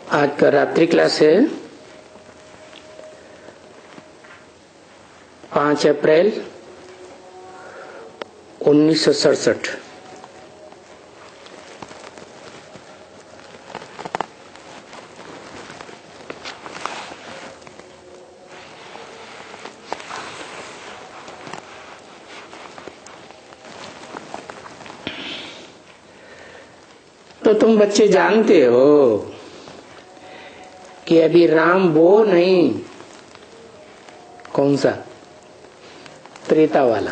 आज का रात्रि क्लास है 5 अप्रैल 1967। तो तुम बच्चे जानते हो कि अभी राम वो नहीं, कौन सा, त्रेता वाला।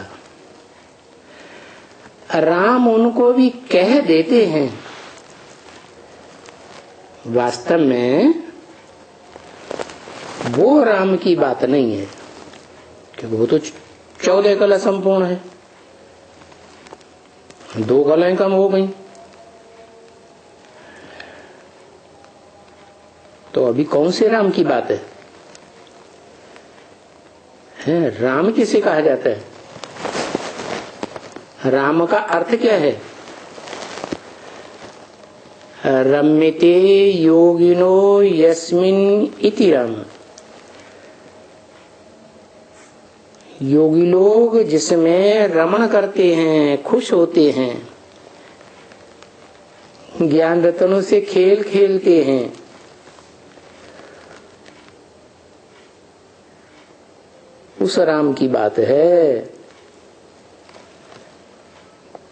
राम उनको भी कह देते हैं, वास्तव में वो राम की बात नहीं है, क्योंकि वो तो 14 कला संपूर्ण है, 2 कलाएं कम हो गई। तो अभी कौन से राम की बात है? राम किसे कहा जाता है? राम का अर्थ क्या है? रम्यते योगिनो यस्मिन इति राम। योगी लोग जिसमें रमण करते हैं, खुश होते हैं, ज्ञान रत्नों से खेल खेलते हैं, उस राम की बात है।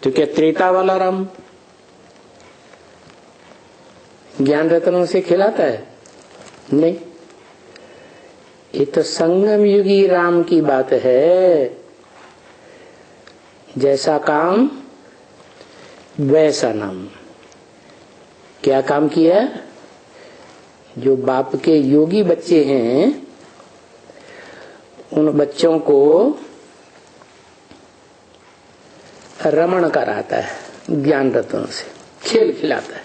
तो क्या त्रेता वाला राम ज्ञान रत्नों से खिलाता है? नहीं, ये तो संगम युगी राम की बात है। जैसा काम वैसा नाम। क्या काम किया? जो बाप के योगी बच्चे हैं उन बच्चों को रमण कराता है, ज्ञान रत्नों से खेल खिलाता है।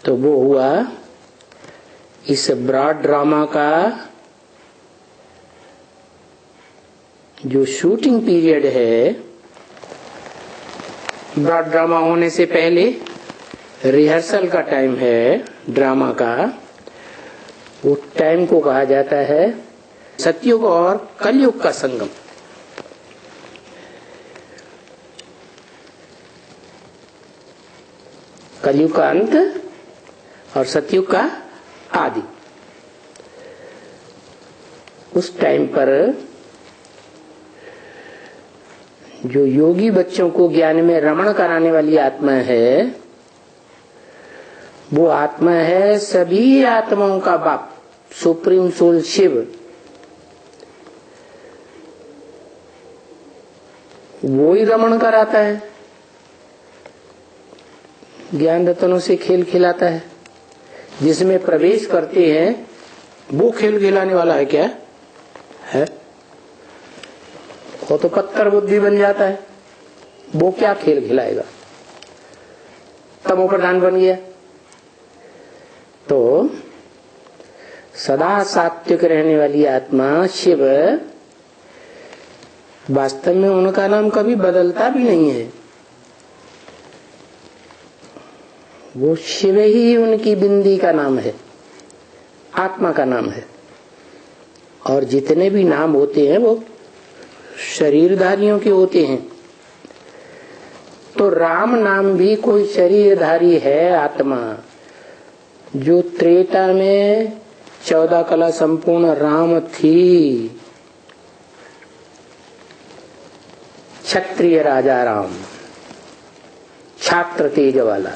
तो वो हुआ इस ब्रॉड ड्रामा का जो शूटिंग पीरियड है। ब्रॉड ड्रामा होने से पहले रिहर्सल का टाइम है ड्रामा का। वो टाइम को कहा जाता है सतयुग और कलयुग का संगम। कलयुग का अंत और सतयुग का आदि। उस टाइम पर जो योगी बच्चों को ज्ञान में रमण कराने वाली आत्मा है, वो आत्मा है सभी आत्माओं का बाप, सुप्रीम सोल शिव। वो ही रमण कराता है, ज्ञान रत्नों से खेल खिलाता है। जिसमें प्रवेश करते हैं वो खेल खिलाने वाला है क्या है? वो तो पत्थर बुद्धि बन जाता है, वो क्या खेल खिलाएगा? तमो प्रधान बन गया। तो सदा सात्विक रहने वाली आत्मा शिव, वास्तव में उनका नाम कभी बदलता भी नहीं है। वो शिव ही उनकी बिंदी का नाम है, आत्मा का नाम है। और जितने भी नाम होते हैं वो शरीरधारियों के होते हैं। तो राम नाम भी कोई शरीरधारी है, आत्मा। जो त्रेता में 14 कला संपूर्ण राम थी, क्षत्रिय राजा राम, छात्र तेज वाला।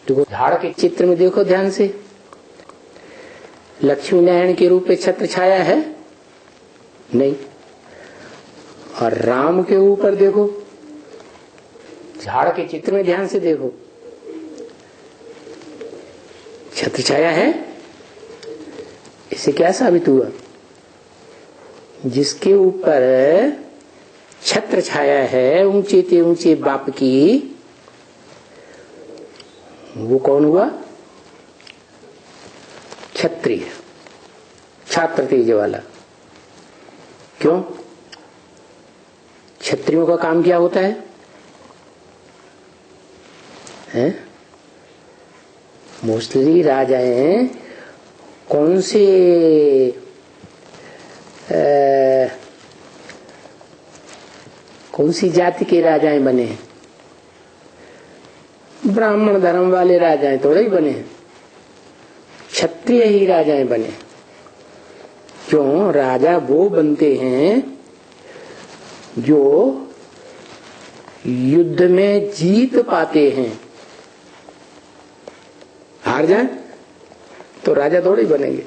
देखो झाड़ के चित्र में देखो ध्यान से, लक्ष्मी नारायण के रूप में छत्र छाया है नहीं। और राम के ऊपर देखो, झाड़ के चित्र में ध्यान से देखो, छत्र छाया है। इससे क्या साबित हुआ? जिसके ऊपर छत्र छाया है ऊंचे ते ऊंचे बाप की, वो कौन हुआ? क्षत्रिय, छात्र तेज वाला। क्यों? क्षत्रियों का काम क्या होता है? हैं? मोस्टली राजाएं कौन से कौन सी जाति के राजाएं बने हैं? ब्राह्मण धर्म वाले राजाएं थोड़े ही बने हैं, क्षत्रिय ही राजाएं बने। क्यों? राजा वो बनते हैं जो युद्ध में जीत पाते हैं। हार जाए तो राजा थोड़े ही बनेंगे।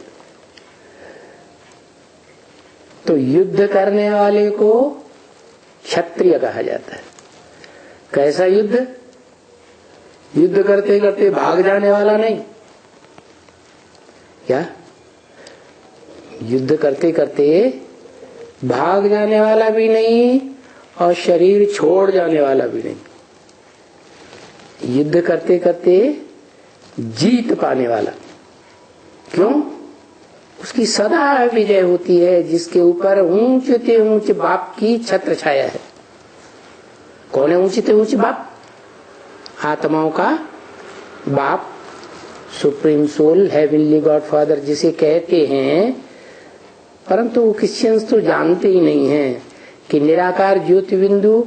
तो युद्ध करने वाले को क्षत्रिय कहा जाता है। कैसा युद्ध? युद्ध करते करते भाग जाने वाला नहीं। क्या? युद्ध करते करते भाग जाने वाला भी नहीं और शरीर छोड़ जाने वाला भी नहीं। युद्ध करते करते जीत पाने वाला। क्यों? उसकी सदा विजय होती है, जिसके ऊपर ऊंचे से ऊंचे बाप की छत्र छाया है। कौन है ऊंचे से ऊंचे बाप? आत्माओं का बाप, supreme soul, heavenly God father जिसे कहते हैं। परंतु क्रिश्चियंस तो जानते ही नहीं हैं कि निराकार ज्योति बिंदु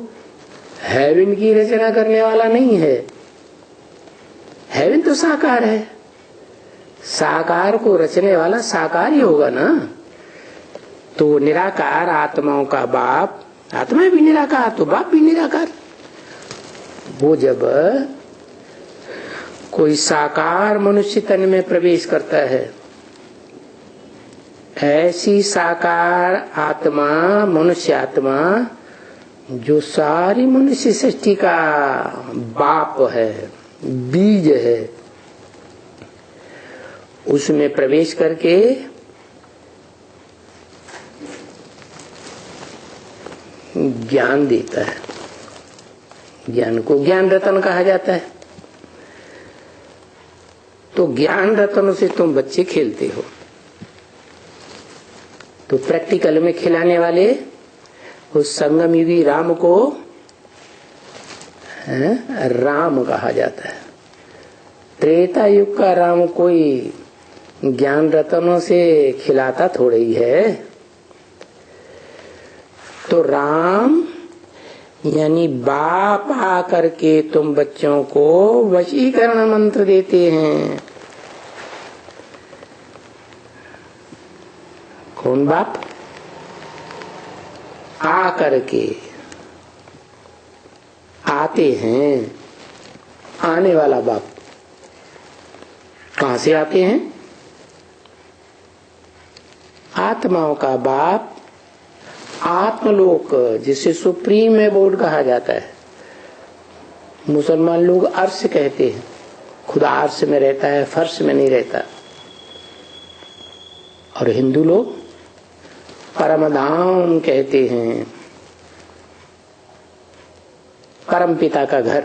हेवन की रचना करने वाला नहीं है। हेवन तो साकार है, साकार को रचने वाला साकार ही होगा ना। तो निराकार आत्माओं का बाप, आत्मा भी निराकार तो बाप भी निराकार। वो जब कोई साकार मनुष्य तन में प्रवेश करता है, ऐसी साकार आत्मा, मनुष्य आत्मा जो सारी मनुष्य सृष्टि का बाप है, बीज है, उसमें प्रवेश करके ज्ञान देता है। ज्ञान को ज्ञान रतन कहा जाता है। तो ज्ञान रतन से तुम बच्चे खेलते हो। तो प्रैक्टिकल में खिलाने वाले उस संगम युगी राम को राम कहा जाता है। त्रेता युग का राम कोई ज्ञान रतनों से खिलाता थोड़े ही है। तो राम यानी बाप आकर के तुम बच्चों को वशीकरण मंत्र देते हैं। कौन बाप? आकर के आते हैं, आने वाला बाप। कहां से आते हैं? आत्माओं का बाप, आत्मलोक जिसे सुप्रीम में बोर्ड कहा जाता है। मुसलमान लोग अर्श कहते हैं, खुदा अर्श में रहता है, फर्श में नहीं रहता। और हिंदू लोग परमधाम कहते हैं, परम पिता का घर।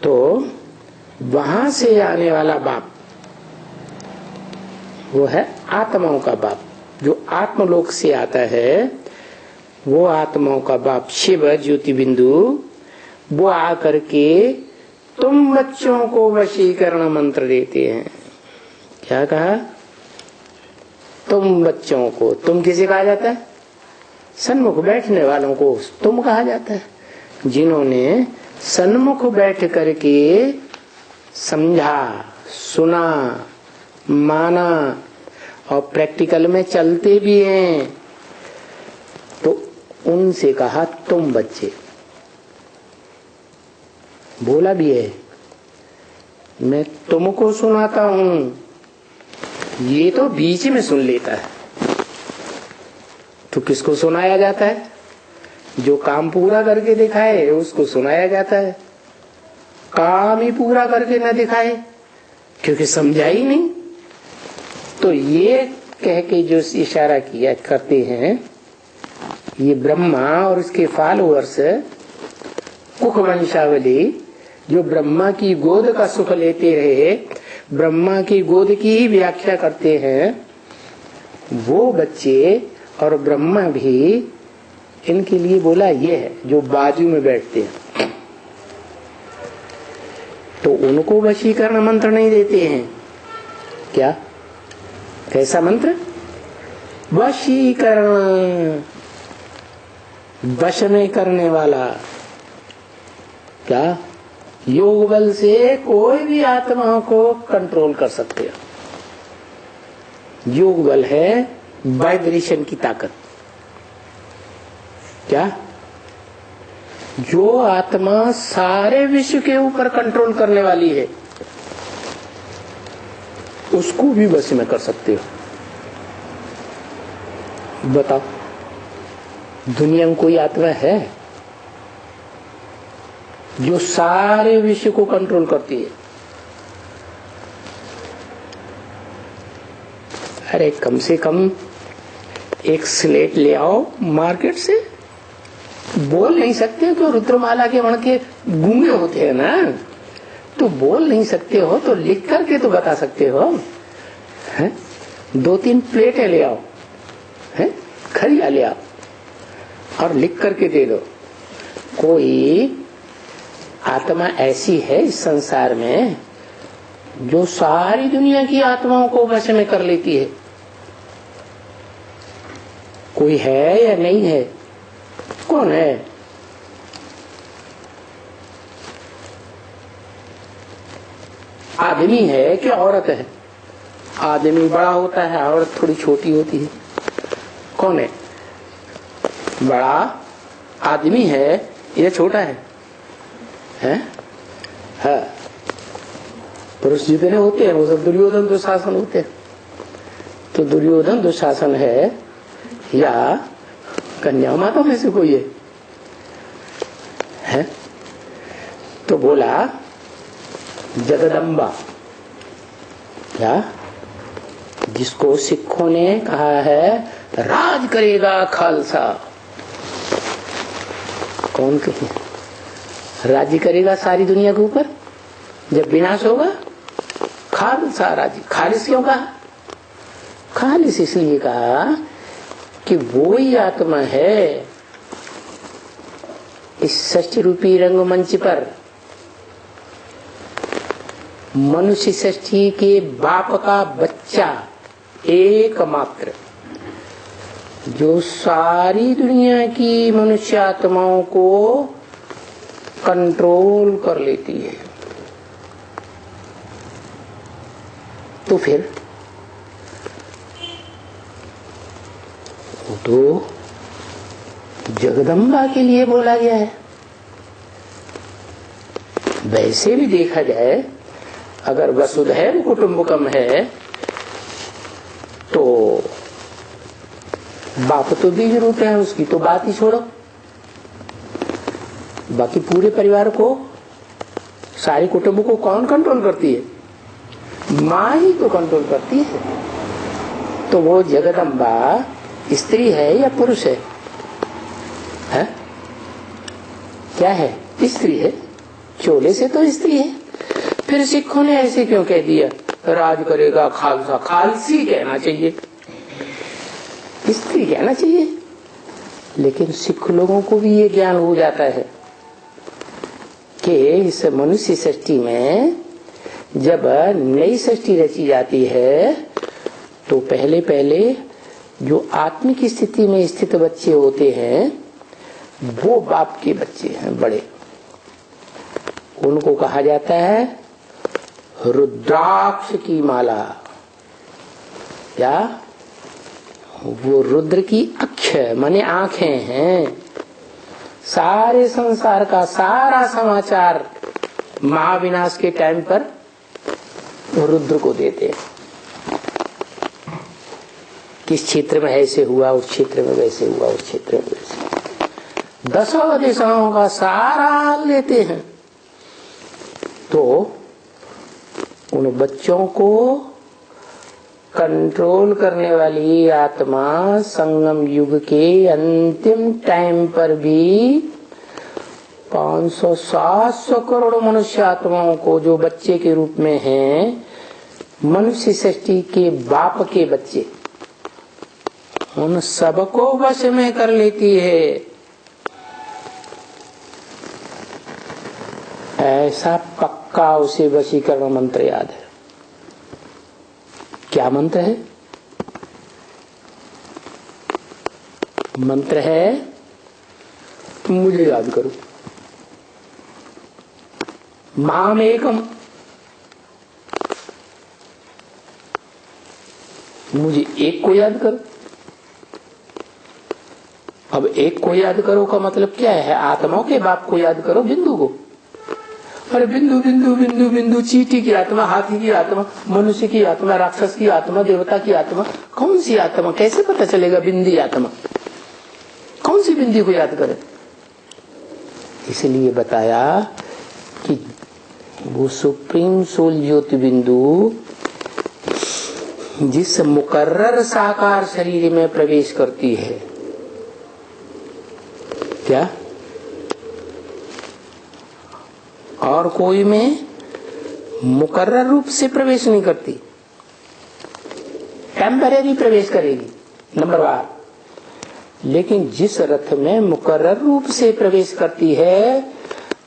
तो वहां से आने वाला बाप वो है आत्माओं का बाप। जो आत्मलोक से आता है वो आत्माओं का बाप शिव ज्योति बिंदु, वो आकर के तुम बच्चों को वशीकरण मंत्र देते हैं। क्या कहा? तुम बच्चों को। तुम किसे कहा जाता है? सन्मुख बैठने वालों को तुम कहा जाता है। जिन्होंने सन्मुख बैठ करके समझा, सुना, माना और प्रैक्टिकल में चलते भी हैं, तो उनसे कहा तुम बच्चे। बोला भी है, मैं तुमको सुनाता हूं, ये तो बीच में सुन लेता है। तो किसको सुनाया जाता है? जो काम पूरा करके दिखाए उसको सुनाया जाता है। काम ही पूरा करके न दिखाए क्योंकि समझा ही नहीं। तो ये कह के जो इशारा किया करते हैं, ये ब्रह्मा और उसके फॉलोअर्स कुख वंशावली जो ब्रह्मा की गोद का सुख लेते रहे, ब्रह्मा की गोद की ही व्याख्या करते हैं, वो बच्चे और ब्रह्मा भी इनके लिए बोला ये है जो बाजू में बैठते हैं। तो उनको वशीकरण मंत्र नहीं देते हैं क्या? कैसा मंत्र? वशीकरण, वश में करने वाला। क्या? योग बल से कोई भी आत्मा को कंट्रोल कर सकते हैं। योग बल है वाइब्रेशन की ताकत। क्या? जो आत्मा सारे विश्व के ऊपर कंट्रोल करने वाली है, उसको भी वश में कर सकते हो। बताओ, दुनिया में कोई आत्मा है जो सारे विश्व को कंट्रोल करती है? अरे कम से कम एक स्लेट ले आओ मार्केट से। बोल नहीं सकते तो रुद्रमाला के वण के गूंगे होते हैं ना, तो बोल नहीं सकते हो तो लिख करके तो बता सकते हो। हैं? 2-3 प्लेटें ले आओ, हैं? खरिया ले आओ और लिख करके दे दो। कोई आत्मा ऐसी है इस संसार में जो सारी दुनिया की आत्माओं को वश में कर लेती है? कोई है या नहीं है? कौन है? आदमी है कि औरत है? आदमी बड़ा होता है, औरत थोड़ी छोटी होती है। कौन है? बड़ा आदमी है या छोटा है? हैं? हाँ, पुरुष जितने होते हैं वो सब दुर्योधन दुशासन होते हैं। तो दुर्योधन दुशासन है या कन्या माता में से कोई है? तो बोला जगदम्बा। क्या? जिसको सिखों ने कहा है राज करेगा खालसा। कौन कहे? राज्य करेगा सारी दुनिया के ऊपर जब विनाश होगा। खालसा राज्य। खालिस क्यों कहा? खालिस इसलिए कहा कि वो ही आत्मा है इस सृष्टि रूपी रंगमंच पर मनुष्य सृष्टि के बाप का बच्चा एकमात्र, जो सारी दुनिया की मनुष्य आत्माओं को कंट्रोल कर लेती है। तो फिर तो जगदम्बा के लिए बोला गया है। वैसे भी देखा जाए, अगर वसुधैव कुटुंबकम है तो बाप तो बीज रूप है, उसकी तो बात ही छोड़ो। बाकी पूरे परिवार को, सारे कुटुंब को कौन कंट्रोल करती है? माँ ही तो कंट्रोल करती है। तो वो जगदम्बा स्त्री है या पुरुष है? है? क्या है? स्त्री है। चोले से तो स्त्री है। फिर सिखों ने ऐसे क्यों कह दिया राज करेगा खालसा? खालसी कहना चाहिए, स्त्री कहना चाहिए। लेकिन सिख लोगों को भी ये ज्ञान हो जाता है कि इस मनुष्य सृष्टि में जब नई सृष्टि रची जाती है तो पहले पहले जो आत्मिक स्थिति में स्थित बच्चे होते हैं वो बाप के बच्चे हैं बड़े। उनको कहा जाता है रुद्राक्ष की माला। क्या? वो रुद्र की अक्ष माने आंखें हैं। सारे संसार का सारा समाचार महाविनाश के टाइम पर रुद्र को देते हैं। किस क्षेत्र में ऐसे हुआ, उस क्षेत्र में वैसे हुआ, उस क्षेत्र में वैसे। 10 दिशाओं का सारा हाल लेते हैं। तो उन बच्चों को कंट्रोल करने वाली आत्मा संगम युग के अंतिम टाइम पर भी 500-700 करोड़ मनुष्य आत्माओं को, जो बच्चे के रूप में हैं, मनुष्य सृष्टि के बाप के बच्चे, उन सबको वश में कर लेती है। ऐसा पक्का पक्का उसे वशीकरण मंत्र याद है। क्या मंत्र है? मंत्र है मुझे याद करो, माम एकम, मुझे एक को याद करो। अब एक को याद करो का मतलब क्या है? आत्माओं के बाप को याद करो, बिंदु को। अरे बिंदु बिंदु बिंदु बिंदु, चींटी की आत्मा, हाथी की आत्मा, मनुष्य की आत्मा, राक्षस की आत्मा, देवता की आत्मा, कौन सी आत्मा? कैसे पता चलेगा बिंदी आत्मा? कौन सी बिंदी को याद करें? इसलिए बताया कि वो सुप्रीम सोल ज्योति बिंदु जिस मुकर्रर साकार शरीर में प्रवेश करती है, क्या और कोई में मुकर्रर रूप से प्रवेश नहीं करती, टेम्परेरी प्रवेश करेगी, नंबर 1। लेकिन जिस रथ में मुकर्रर रूप से प्रवेश करती है,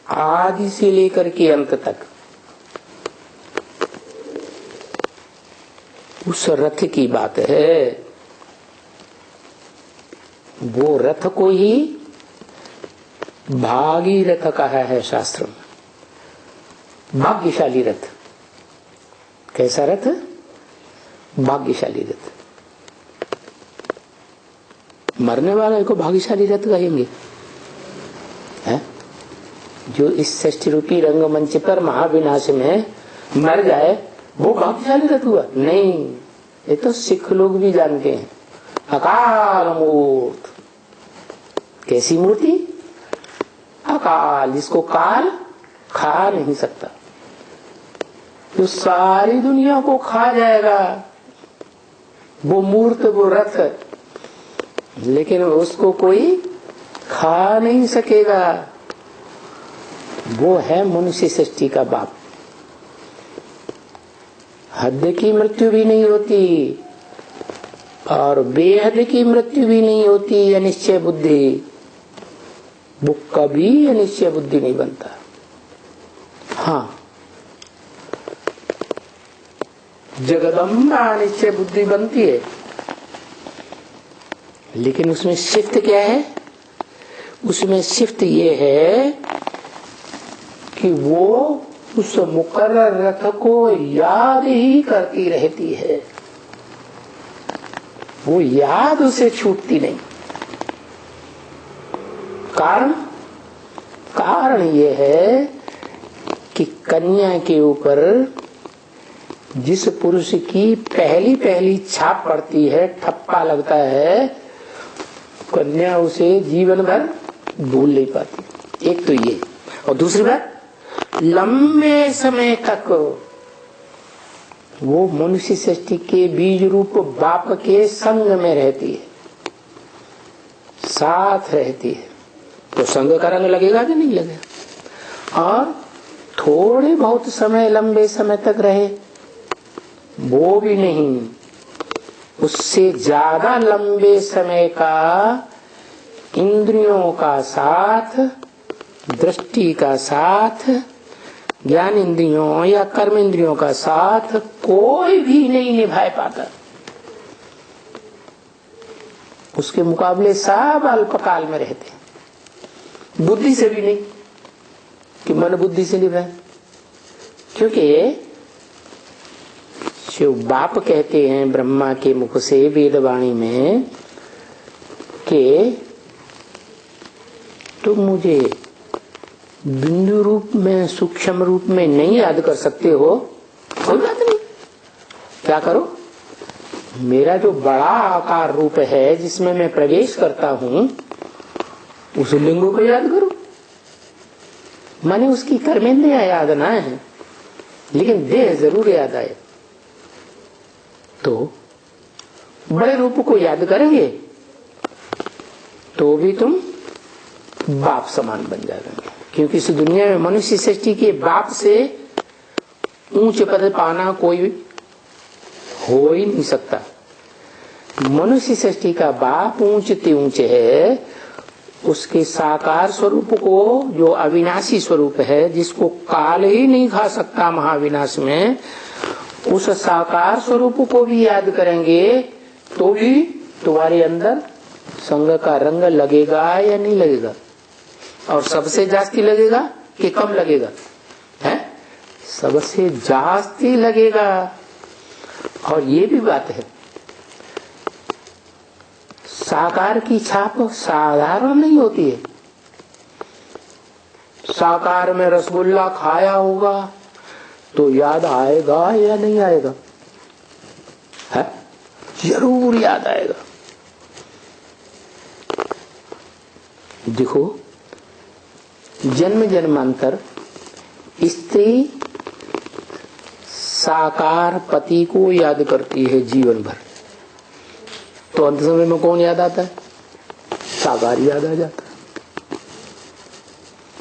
आदि से लेकर के अंत तक, उस रथ की बात है। वो रथ को ही भागीरथ कहा है शास्त्र में, भाग्यशाली रथ। कैसा रथ? भाग्यशाली रथ। मरने वाले को भाग्यशाली रथ कहेंगे, है? जो इस षष्ठी रूपी रंगमंच पर महाविनाश में मर जाए वो भाग्यशाली रथ हुआ? नहीं, ये तो सिख लोग भी जानते हैं। अकाल मूर्त, कैसी मूर्ति? अकाल, जिसको काल खा नहीं सकता, जो सारी दुनिया को खा जाएगा, वो मूर्त, वो रथ, लेकिन उसको कोई खा नहीं सकेगा। वो है मनुष्य सृष्टि का बाप। हद की मृत्यु भी नहीं होती और बेहद की मृत्यु भी नहीं होती। अनिश्चय बुद्धि, वो कभी अनिश्चय बुद्धि नहीं बनता। हाँ, जगदम्बा अनिश्चय बुद्धि बनती है, लेकिन उसमें शिफ्ट क्या है? उसमें शिफ्ट ये है कि वो उस मुकर्रर रथ को याद ही करती रहती है, वो याद उसे छूटती नहीं। कारण ये है कि कन्या के ऊपर जिस पुरुष की पहली पहली छाप पड़ती है, ठप्पा लगता है, कन्या उसे जीवन भर भूल नहीं पाती। एक तो ये, और दूसरी बात, लंबे समय तक वो मनुष्य सृष्टि के बीज रूप बाप के संग में रहती है, साथ रहती है। तो संग का रंग लगेगा कि नहीं लगेगा? और थोड़े बहुत समय, लंबे समय तक रहे, वो भी नहीं, उससे ज्यादा लंबे समय का इंद्रियों का साथ, दृष्टि का साथ, ज्ञान इंद्रियों या कर्म इंद्रियों का साथ कोई भी नहीं निभा पाता। उसके मुकाबले सब अल्पकाल में रहते हैं। बुद्धि से भी नहीं कि मन बुद्धि से निभाए, क्योंकि जो बाप कहते हैं ब्रह्मा के मुख से वेदवाणी में कि तुम मुझे बिंदु रूप में, सूक्ष्म रूप में नहीं याद कर सकते हो, कोई बात नहीं, क्या करो, मेरा जो बड़ा आकार रूप है जिसमें मैं प्रवेश करता हूं, उस लिंग को याद करो। माने उसकी कर्मेंद्रियां याद ना है, लेकिन देह जरूर याद आए। तो बड़े रूप को याद करेंगे तो भी तुम बाप समान बन जाएंगे, क्योंकि इस दुनिया में मनुष्य सृष्टि के बाप से ऊंचे पद पाना कोई हो ही नहीं सकता। मनुष्य सृष्टि का बाप ऊंचे ऊंचे है, उसके साकार स्वरूप को, जो अविनाशी स्वरूप है, जिसको काल ही नहीं खा सकता महाविनाश में, उस साकार स्वरूप को भी याद करेंगे तो भी तुम्हारे अंदर संग का रंग लगेगा या नहीं लगेगा? और सबसे जास्ती लगेगा कि कम लगेगा? है सबसे जास्ती लगेगा। और ये भी बात है, साकार की छाप साधारण नहीं होती है। साकार में रसगुल्ला खाया होगा तो याद आएगा या नहीं आएगा? है जरूर याद आएगा। देखो, जन्म जन्मांतर स्त्री साकार पति को याद करती है जीवन भर, तो अंत समय में कौन याद आता है? साकार याद आ जाता है।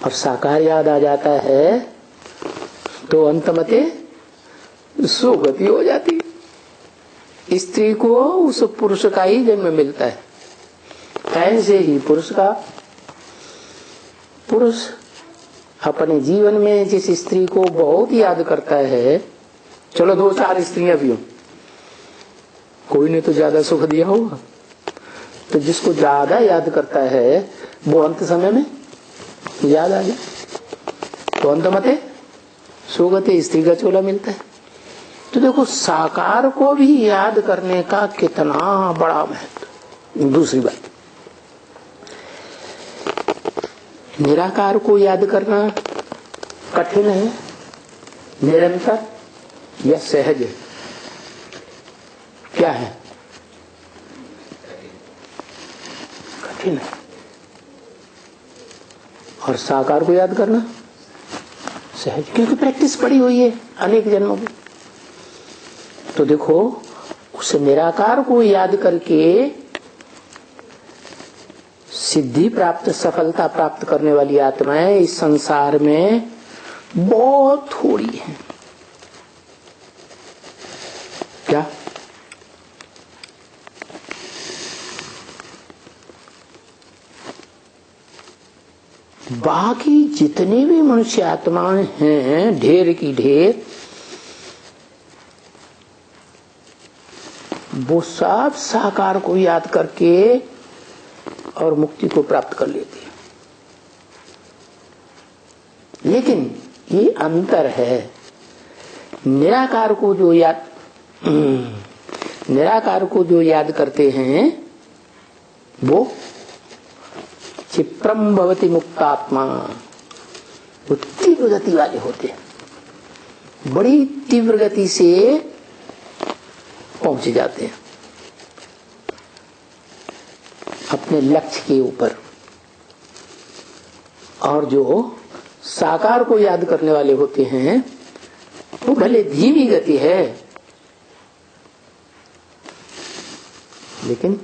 और साकार याद आ जाता है तो अंतमते सुगति हो जाती है। स्त्री को उस पुरुष का ही जन्म मिलता है। ऐसे ही पुरुष अपने जीवन में जिस स्त्री को बहुत याद करता है, चलो 2-4 स्त्रियां भी हो, कोई ने तो ज्यादा सुख दिया होगा, तो जिसको ज्यादा याद करता है वो अंत समय में याद आ जाए तो अंतमते सुगति स्त्री का चोला मिलता है। तो देखो, साकार को भी याद करने का कितना बड़ा महत्व। दूसरी बात, निराकार को याद करना कठिन है, निरंतर या सहज है? क्या है? कठिन है। और साकार को याद करना सहज, क्योंकि प्रैक्टिस पड़ी हुई है अनेक जन्मों की। तो देखो, उस निराकार को याद करके सिद्धि प्राप्त, सफलता प्राप्त करने वाली आत्माएं इस संसार में बहुत थोड़ी हैं। क्या? बाकी जितने भी मनुष्य आत्माएं हैं, ढेर की ढेर, वो सब साकार को याद करके और मुक्ति को प्राप्त कर लेते हैं। लेकिन ये अंतर है, निराकार को जो याद करते हैं वो क्षिप्रम भवति मुक्तात्मा, वो तीव्र गति वाले होते हैं, बड़ी तीव्र गति से पहुंच जाते हैं अपने लक्ष्य के ऊपर। और जो साकार को याद करने वाले होते हैं वो भले धीमी गति है लेकिन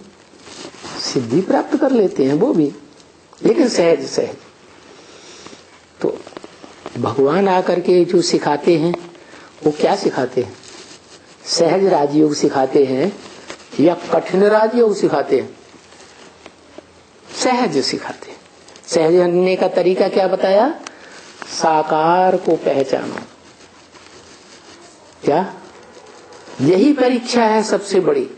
सिद्धि प्राप्त कर लेते हैं वो भी, लेकिन सहज सहज। तो भगवान आकर के जो सिखाते हैं वो क्या सिखाते हैं? सहज राजयोग सिखाते हैं या कठिन राजयोग सिखाते हैं? सहज सिखाते हैं। सहज होने का तरीका क्या बताया? साकार को पहचानो। क्या? यही परीक्षा है सबसे बड़ी,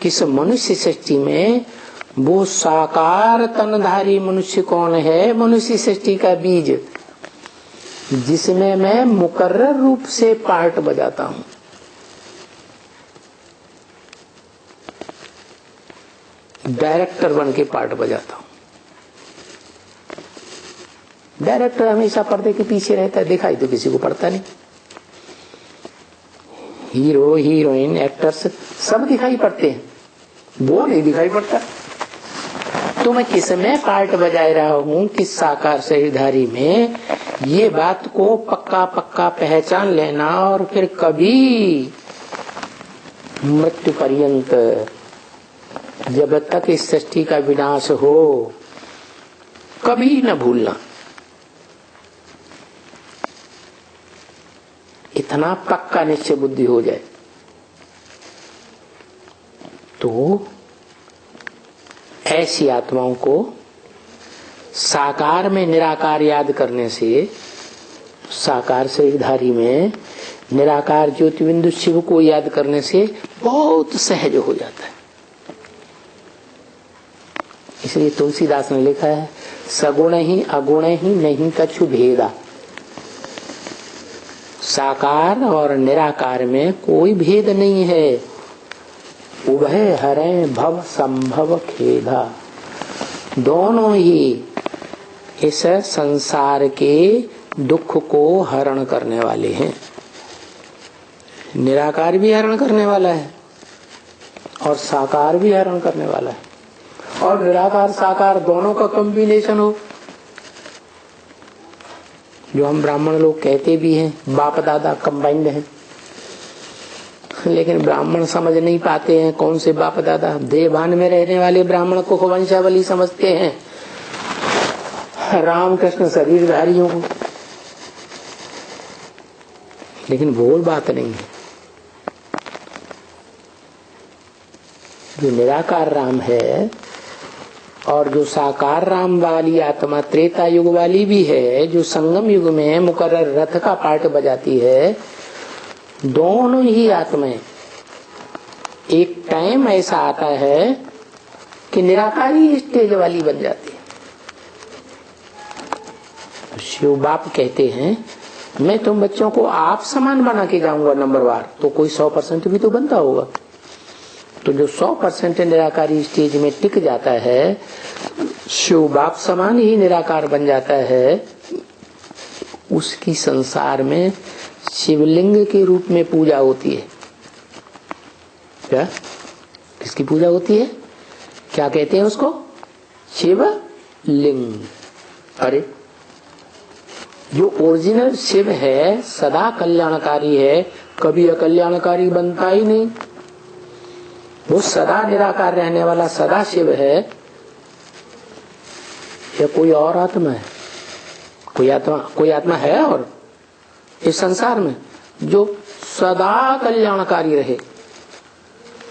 किस मनुष्य सृष्टि में वो साकार तनधारी मनुष्य कौन है? मनुष्य सृष्टि का बीज, जिसमें मैं मुकर्रर रूप से पार्ट बजाता हूं। डायरेक्टर बन के पार्ट बजाता हूं। डायरेक्टर हमेशा पर्दे के पीछे रहता है, दिखाई तो किसी को पड़ता नहीं। हीरो, हीरोइन, एक्टर्स सब दिखाई पड़ते हैं, वो नहीं दिखाई पड़ता। तो मैं किस में पार्ट बजाए रहा हूं, किस साकार शरीरधारी में, ये बात को पक्का पक्का पहचान लेना। और फिर कभी मृत्यु पर्यंत, जब तक इस सृष्टि का विनाश हो, कभी न भूलना। इतना पक्का निश्चय बुद्धि हो जाए तो ऐसी आत्माओं को साकार में निराकार याद करने से, साकार शरीरधारी में निराकार ज्योति बिंदु शिव को याद करने से बहुत सहज हो जाता है। इसलिए तुलसीदास ने लिखा है, सगुण ही अगुण ही नहीं कछु भेदा। साकार और निराकार में कोई भेद नहीं है। उभय हरे भव संभव खेदा। दोनों ही इस संसार के दुख को हरण करने वाले हैं। निराकार भी हरण करने वाला है और साकार भी हरण करने वाला है। और निराकार साकार दोनों का कॉम्बिनेशन हो, जो हम ब्राह्मण लोग कहते भी हैं, बाप दादा कंबाइंड हैं, लेकिन ब्राह्मण समझ नहीं पाते हैं कौन से बाप दादा। देवभान में रहने वाले ब्राह्मण को वंशावली समझते हैं, रामकृष्ण शरीरधारियों को, लेकिन वो बात नहीं है। जो निराकार राम है और जो साकार राम वाली आत्मा त्रेता युग वाली भी है, जो संगम युग में मुकर्रर रथ का पार्ट बजाती है, दोनों ही आत्माएं एक टाइम ऐसा आता है कि निराकारी स्टेज वाली बन जाती है। शिव बाप कहते हैं, मैं तुम बच्चों को आप समान बना के जाऊंगा नंबरवार, तो कोई 100% भी तो बनता होगा। तो जो 100% निराकारी स्टेज में टिक जाता है, शिव बाप समान ही निराकार बन जाता है, उसकी संसार में शिवलिंग के रूप में पूजा होती है। क्या? किसकी पूजा होती है? क्या कहते हैं उसको? शिवलिंग। अरे जो ओरिजिनल शिव है सदा कल्याणकारी है, कभी अकल्याणकारी बनता ही नहीं। वो सदा निराकार रहने वाला सदा शिव है, या कोई और आत्मा है? कोई आत्मा है और इस संसार में जो सदा कल्याणकारी रहे?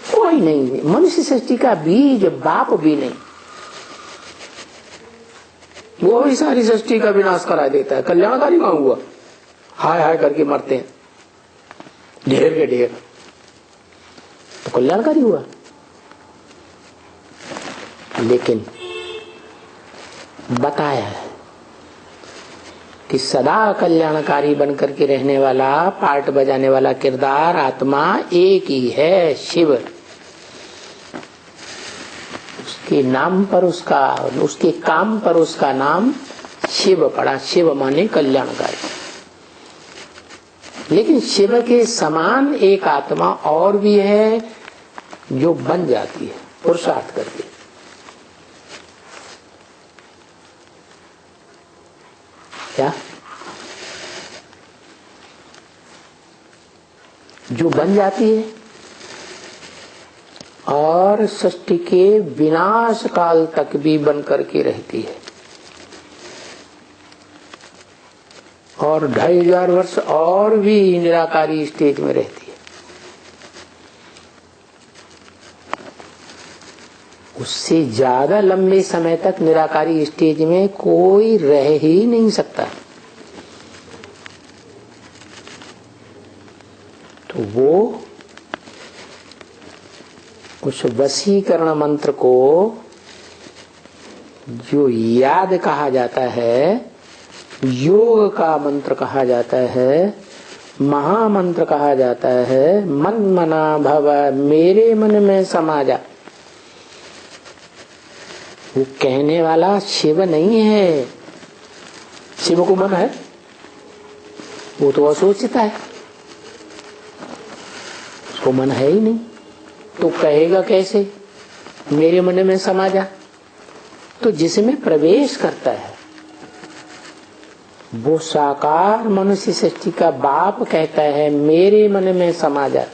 कोई नहीं। मनुष्य सृष्टि का बीज बाप भी नहीं, वो भी सारी सृष्टि का विनाश करा देता है। कल्याणकारी कहाँ हुआ? हाय हाय करके मरते हैं ढेर के ढेर, तो कल्याणकारी हुआ। लेकिन बताया है कि सदा कल्याणकारी बनकर के रहने वाला, पार्ट बजाने वाला किरदार आत्मा एक ही है, शिव। उसके नाम पर उसका, उसके काम पर उसका नाम शिव पड़ा। शिव माने कल्याणकारी। लेकिन शिव के समान एक आत्मा और भी है जो बन जाती है पुरुषार्थ करके। क्या? जो बन जाती है और सृष्टि के विनाश काल तक भी बन करके रहती है, और 2500 वर्ष और भी निराकारी स्टेज में रहती है। उससे ज्यादा लंबे समय तक निराकारी स्टेज में कोई रह ही नहीं सकता। तो वो उस वशीकरण मंत्र को जो याद कहा जाता है, योग का मंत्र कहा जाता है, महामंत्र कहा जाता है, मन मना भव, मेरे मन में समा जा। वो कहने वाला शिव नहीं है। शिव को मन है? वो तो असोचता है, उसको मन है ही नहीं, तो कहेगा कैसे मेरे मन में समा जा? तो जिसमें प्रवेश करता है वो साकार मनुष्य सृष्टि का बाप कहता है मेरे मन में समा जा।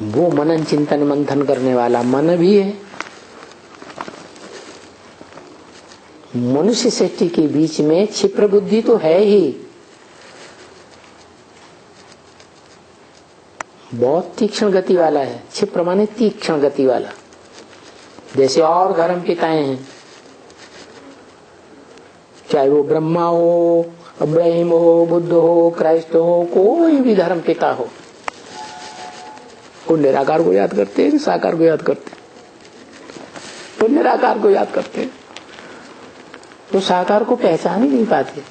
वो मनन चिंतन मंथन करने वाला मन भी है। मनुष्य सृष्टि के बीच में क्षिप्र बुद्धि तो है ही, बहुत तीक्ष्ण गति वाला है। क्षिप्र माने तीक्ष्ण गति वाला। जैसे और धर्म पिताएं हैं, चाहे वो ब्रह्मा हो, इब्राहिम हो, बुद्ध हो, क्राइस्ट हो, कोई भी धर्म पिता हो, वो निराकार को याद करते हैं, साकार को याद करते हैं? तो निराकार को याद करते हैं, तो साकार को पहचान ही नहीं पाते।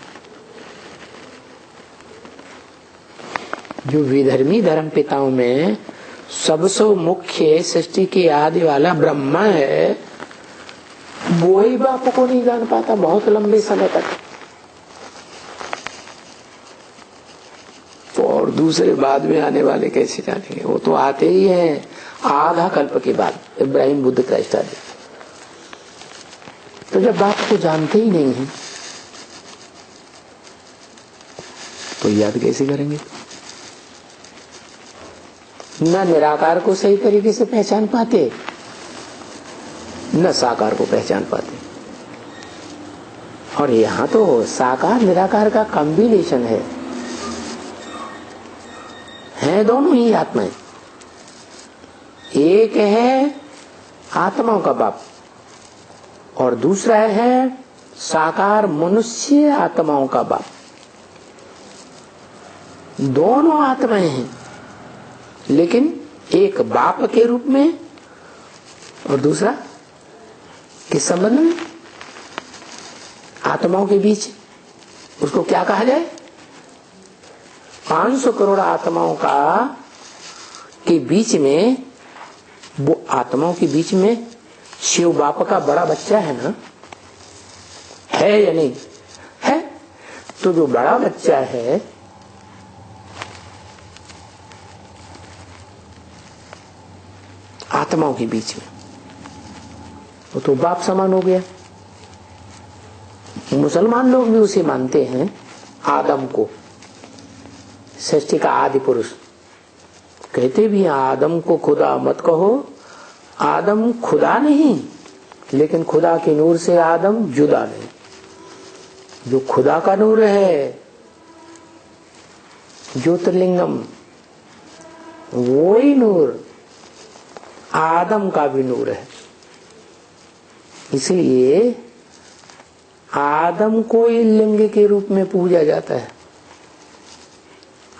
जो विधर्मी धर्म पिताओं में सबसे मुख्य सृष्टि के आदि वाला ब्रह्मा है, वो ही बाप को नहीं जान पाता बहुत लंबे समय तक। तो और दूसरे बाद में आने वाले कैसे जानेंगे? वो तो आते ही हैं आधा कल्प के बाद, इब्राहिम, बुद्ध, क्राइस्ट आदि। तो जब बाप को जानते ही नहीं है तो याद कैसे करेंगे? न निराकार को सही तरीके से पहचान पाते, न साकार को पहचान पाते। और यहाँ तो साकार निराकार का कॉम्बिनेशन है दोनों ही आत्माएं। एक है आत्माओं का बाप और दूसरा है साकार मनुष्य आत्माओं का बाप। दोनों आत्माएं हैं, लेकिन एक बाप के रूप में और दूसरा किस संबंध में? आत्माओं के बीच। उसको क्या कहा जाए? 500 करोड़ आत्माओं का के बीच में, वो आत्माओं के बीच में शिव बाप का बड़ा बच्चा है ना, है या नहीं है? तो जो बड़ा बच्चा है आत्माओं के बीच में, वो तो बाप समान हो गया। मुसलमान लोग भी उसे मानते हैं, आदम को, सृष्टि का आदि पुरुष। कहते भी आदम को खुदा मत कहो, आदम खुदा नहीं, लेकिन खुदा के नूर से आदम जुदा नहीं। जो खुदा का नूर है, ज्योतिर्लिंगम, वो ही नूर आदम का भी नूर है। इसलिए आदम को ही लिंग के रूप में पूजा जाता है।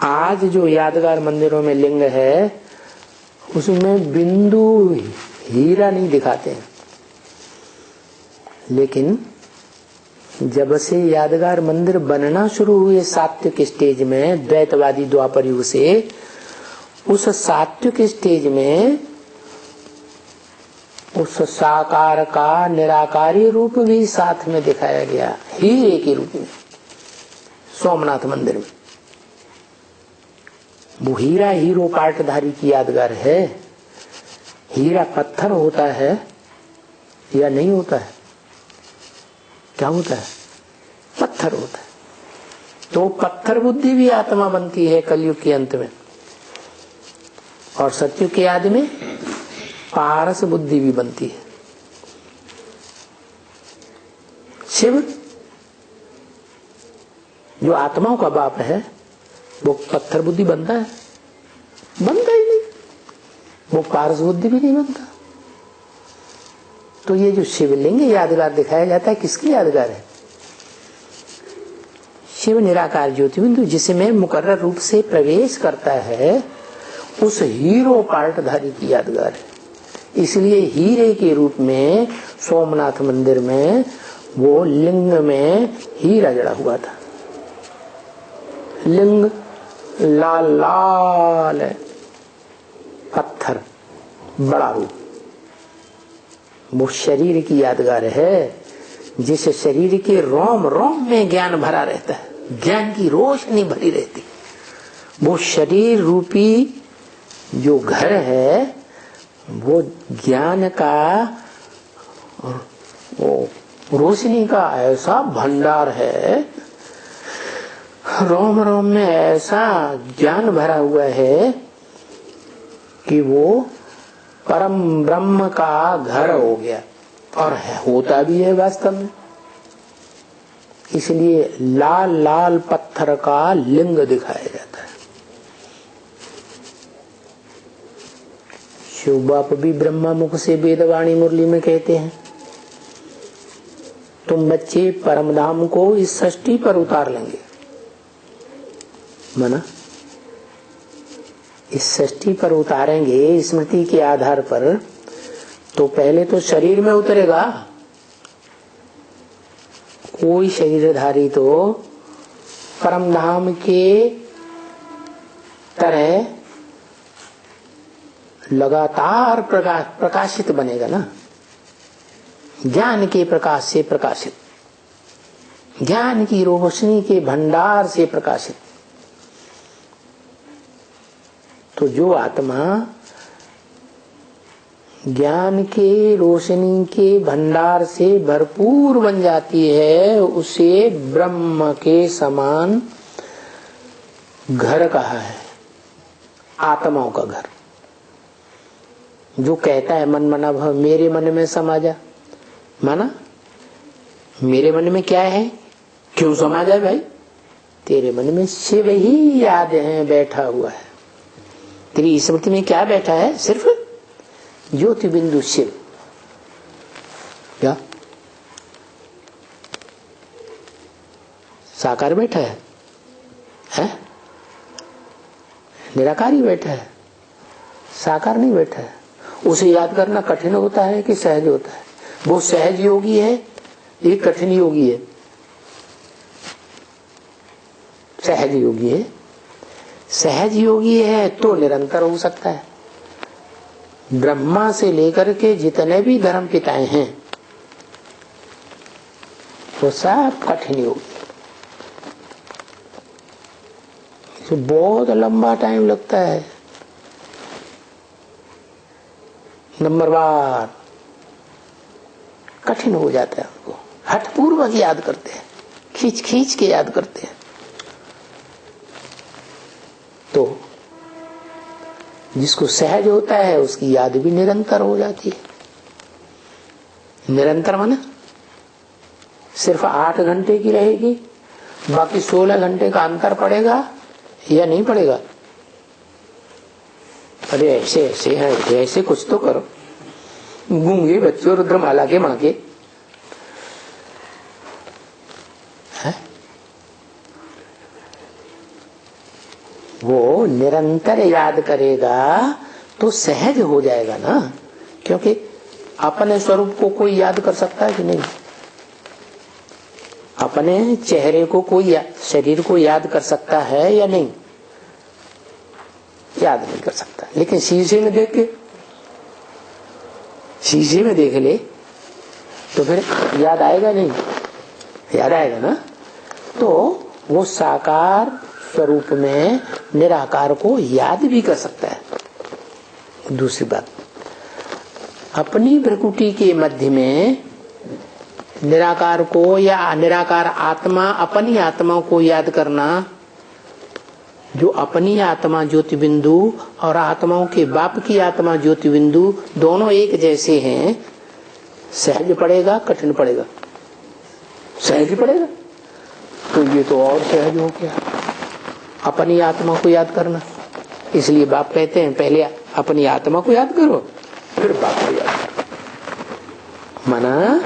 आज जो यादगार मंदिरों में लिंग है, उसमें बिंदु हीरा नहीं दिखाते हैं, लेकिन जब से यादगार मंदिर बनना शुरू हुए सात्विक स्टेज में, द्वैतवादी द्वापर युग से, उस सात्विक स्टेज में उस साकार का निराकारी रूप भी साथ में दिखाया गया, हीरे के रूप में। सोमनाथ मंदिर में वो हीरा हीरो पाटधारी की यादगार है। हीरा पत्थर होता है या नहीं होता है? क्या होता है? पत्थर होता है। तो पत्थर बुद्धि भी आत्मा बनती है कलयुग के अंत में, और सतयुग के आदि में पारस बुद्धि भी बनती है। शिव जो आत्माओं का बाप है, वो पत्थर बुद्धि बनता है? बनता ही नहीं। वो पारस बुद्धि भी नहीं बनता। तो ये जो शिवलिंग यादगार दिखाया जाता है, किसकी यादगार है? शिव निराकार ज्योति बिंदु जिसमें मुकर्रर रूप से प्रवेश करता है, उस हीरो पार्टधारी की यादगार है। इसलिए हीरे के रूप में सोमनाथ मंदिर में वो लिंग में हीरा जड़ा हुआ था। लिंग लाल लाल है, पत्थर बड़ा रूप। वो शरीर की यादगार है, जिस शरीर के रोम रोम में ज्ञान भरा रहता है, ज्ञान की रोशनी भरी रहती। वो शरीर रूपी जो घर है, वो ज्ञान का, वो रोशनी का ऐसा भंडार है, रोम रोम में ऐसा ज्ञान भरा हुआ है कि वो परम ब्रह्म का घर हो गया, और होता भी है वास्तव में। इसलिए लाल लाल पत्थर का लिंग दिखाया जाता है। शिव बाप भी ब्रह्मा मुख से वेदवाणी मुरली में कहते हैं, तुम बच्चे परम धाम को इस सृष्टि पर उतार लेंगे। माना इस सृष्टि पर उतारेंगे स्मृति के आधार पर, तो पहले तो शरीर में उतरेगा। कोई शरीरधारी तो परम धाम के तरह लगातार प्रकाशित बनेगा ना, ज्ञान के प्रकाश से प्रकाशित, ज्ञान की रोशनी के भंडार से प्रकाशित। तो जो आत्मा ज्ञान के रोशनी के भंडार से भरपूर बन जाती है, उसे ब्रह्म के समान घर कहा है, आत्माओं का घर। जो कहता है मन मना भव, मेरे मन में समा जा, माना मेरे मन में क्या है, क्यों समा जाए भाई? तेरे मन में शिव ही याद है, बैठा हुआ है। तेरी स्मृति में क्या बैठा है? सिर्फ ज्योति बिंदु शिव। क्या साकार बैठा है, है? निराकार ही बैठा है, साकार नहीं बैठा है। उसे याद करना कठिन होता है कि सहज होता है? वो सहज योगी है, ये कठिन योगी है। सहज योगी है। सहज योगी है तो निरंतर हो सकता है। ब्रह्मा से लेकर के जितने भी धर्म पिताएं हैं वो सब कठिन योगी। तो बहुत लंबा टाइम लगता है। नंबर बार कठिन हो जाता है उनको, हठपूर्वक याद करते हैं, खींच खींच के याद करते हैं। तो जिसको सहज होता है उसकी याद भी निरंतर हो जाती है। निरंतर माना सिर्फ 8 घंटे की रहेगी, बाकी 16 घंटे का अंतर पड़ेगा या नहीं पड़ेगा? अरे ऐसे ऐसे है, ऐसे कुछ तो करो। गूंगे बच्चों रुद्रमाला के माँ के है? वो निरंतर याद करेगा तो सहज हो जाएगा ना, क्योंकि अपने स्वरूप को कोई याद कर सकता है कि नहीं? अपने चेहरे को कोई शरीर को याद कर सकता है या नहीं? याद नहीं कर सकता। लेकिन शीशे में देख के, शीशे में देख ले तो फिर याद आएगा नहीं? याद आएगा ना। तो वो साकार स्वरूप में निराकार को याद भी कर सकता है। दूसरी बात, अपनी प्रकृति के मध्य में निराकार को या निराकार आत्मा अपनी आत्मा को याद करना, जो अपनी आत्मा ज्योति बिंदु और आत्माओं के बाप की आत्मा ज्योति बिंदु दोनों एक जैसे हैं, सहज पड़ेगा कठिन पड़ेगा? सहज पड़ेगा। तो ये तो और सहज हो गया, अपनी आत्मा को याद करना। इसलिए बाप कहते हैं पहले अपनी आत्मा को याद करो फिर बाप को याद करो। माना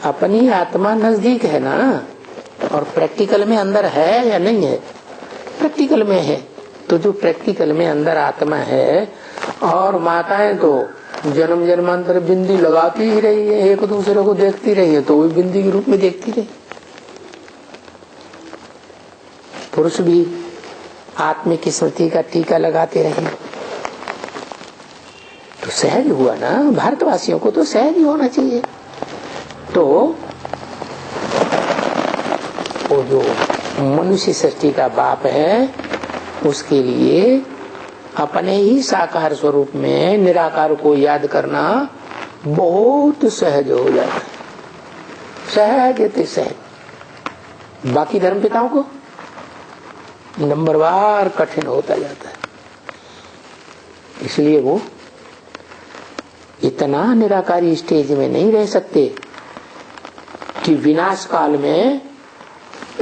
अपनी आत्मा नजदीक है ना, और प्रैक्टिकल में अंदर है या नहीं है? प्रैक्टिकल में है। तो जो प्रैक्टिकल में अंदर आत्मा है, और माताएं तो जन्म जन्मांतर बिंदी लगाती ही रही है, एक दूसरे को देखती रही है तो वो बिंदी के रूप में देखती रही। पुरुष भी आत्मिक स्मृति का टीका लगाते रहे तो सहज हुआ ना। भारतवासियों को तो सहज ही होना चाहिए। तो वो जो मनुष्य सृष्टि का बाप है उसके लिए अपने ही साकार स्वरूप में निराकार को याद करना बहुत सहज हो जाता है। सहज सहज। बाकी धर्म पिताओं को नंबरवार कठिन होता जाता है। इसलिए वो इतना निराकारी स्टेज में नहीं रह सकते कि विनाश काल में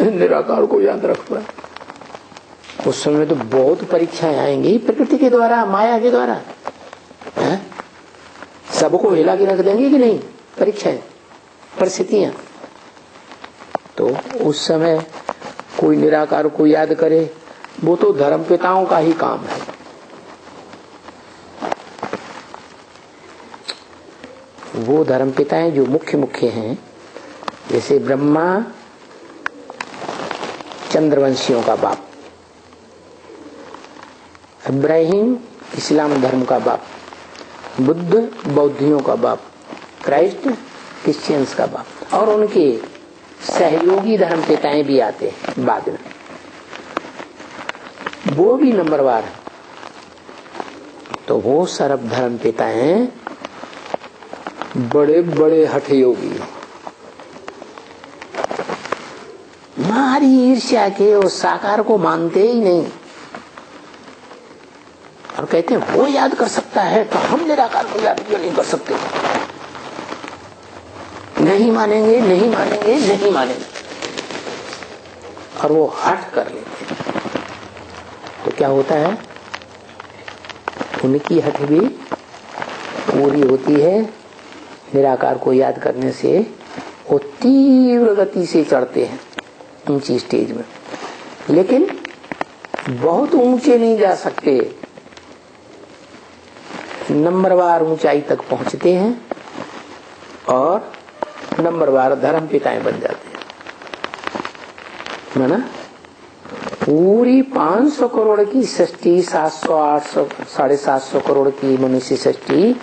निराकार को याद रख पाए। उस समय तो बहुत परीक्षाएं आएंगी प्रकृति के द्वारा, माया के द्वारा, सबको हिला के रख देंगे कि नहीं? परीक्षाएं, परिस्थितियां। तो उस समय कोई निराकार को याद करे, वो तो धर्म पिताओं का ही काम है। वो धर्म पिताएं जो मुख्य हैं, जैसे ब्रह्मा चंद्रवंशियों का बाप, इब्राहिम इस्लाम धर्म का बाप, बुद्ध बौद्धियों का बाप, क्राइस्ट क्रिश्चियंस का बाप, और उनके सहयोगी धर्म पिताएं भी आते हैं बाद में, वो भी नंबरवार है। तो वो सर्व धर्म पिताएं बड़े बड़े हठ योगी, मारी ईर्ष्या के उस साकार को मानते ही नहीं और कहते हैं वो याद कर सकता है तो हम निराकार को याद क्यों नहीं कर सकते? नहीं मानेंगे, नहीं मानेंगे, नहीं मानेंगे, और वो हट कर लेते हैं। तो क्या होता है, उनकी हट भी पूरी होती है। निराकार को याद करने से वो तीव्र गति से चढ़ते हैं ऊंची स्टेज में, लेकिन बहुत ऊंचे नहीं जा सकते, नंबरवार ऊंचाई तक पहुंचते हैं और नंबरवार धर्म पिताएं बन जाते हैं। माना पूरी 500 करोड़ की सृष्टि, 700, 800, 750 करोड़ की मनुष्य सृष्टि,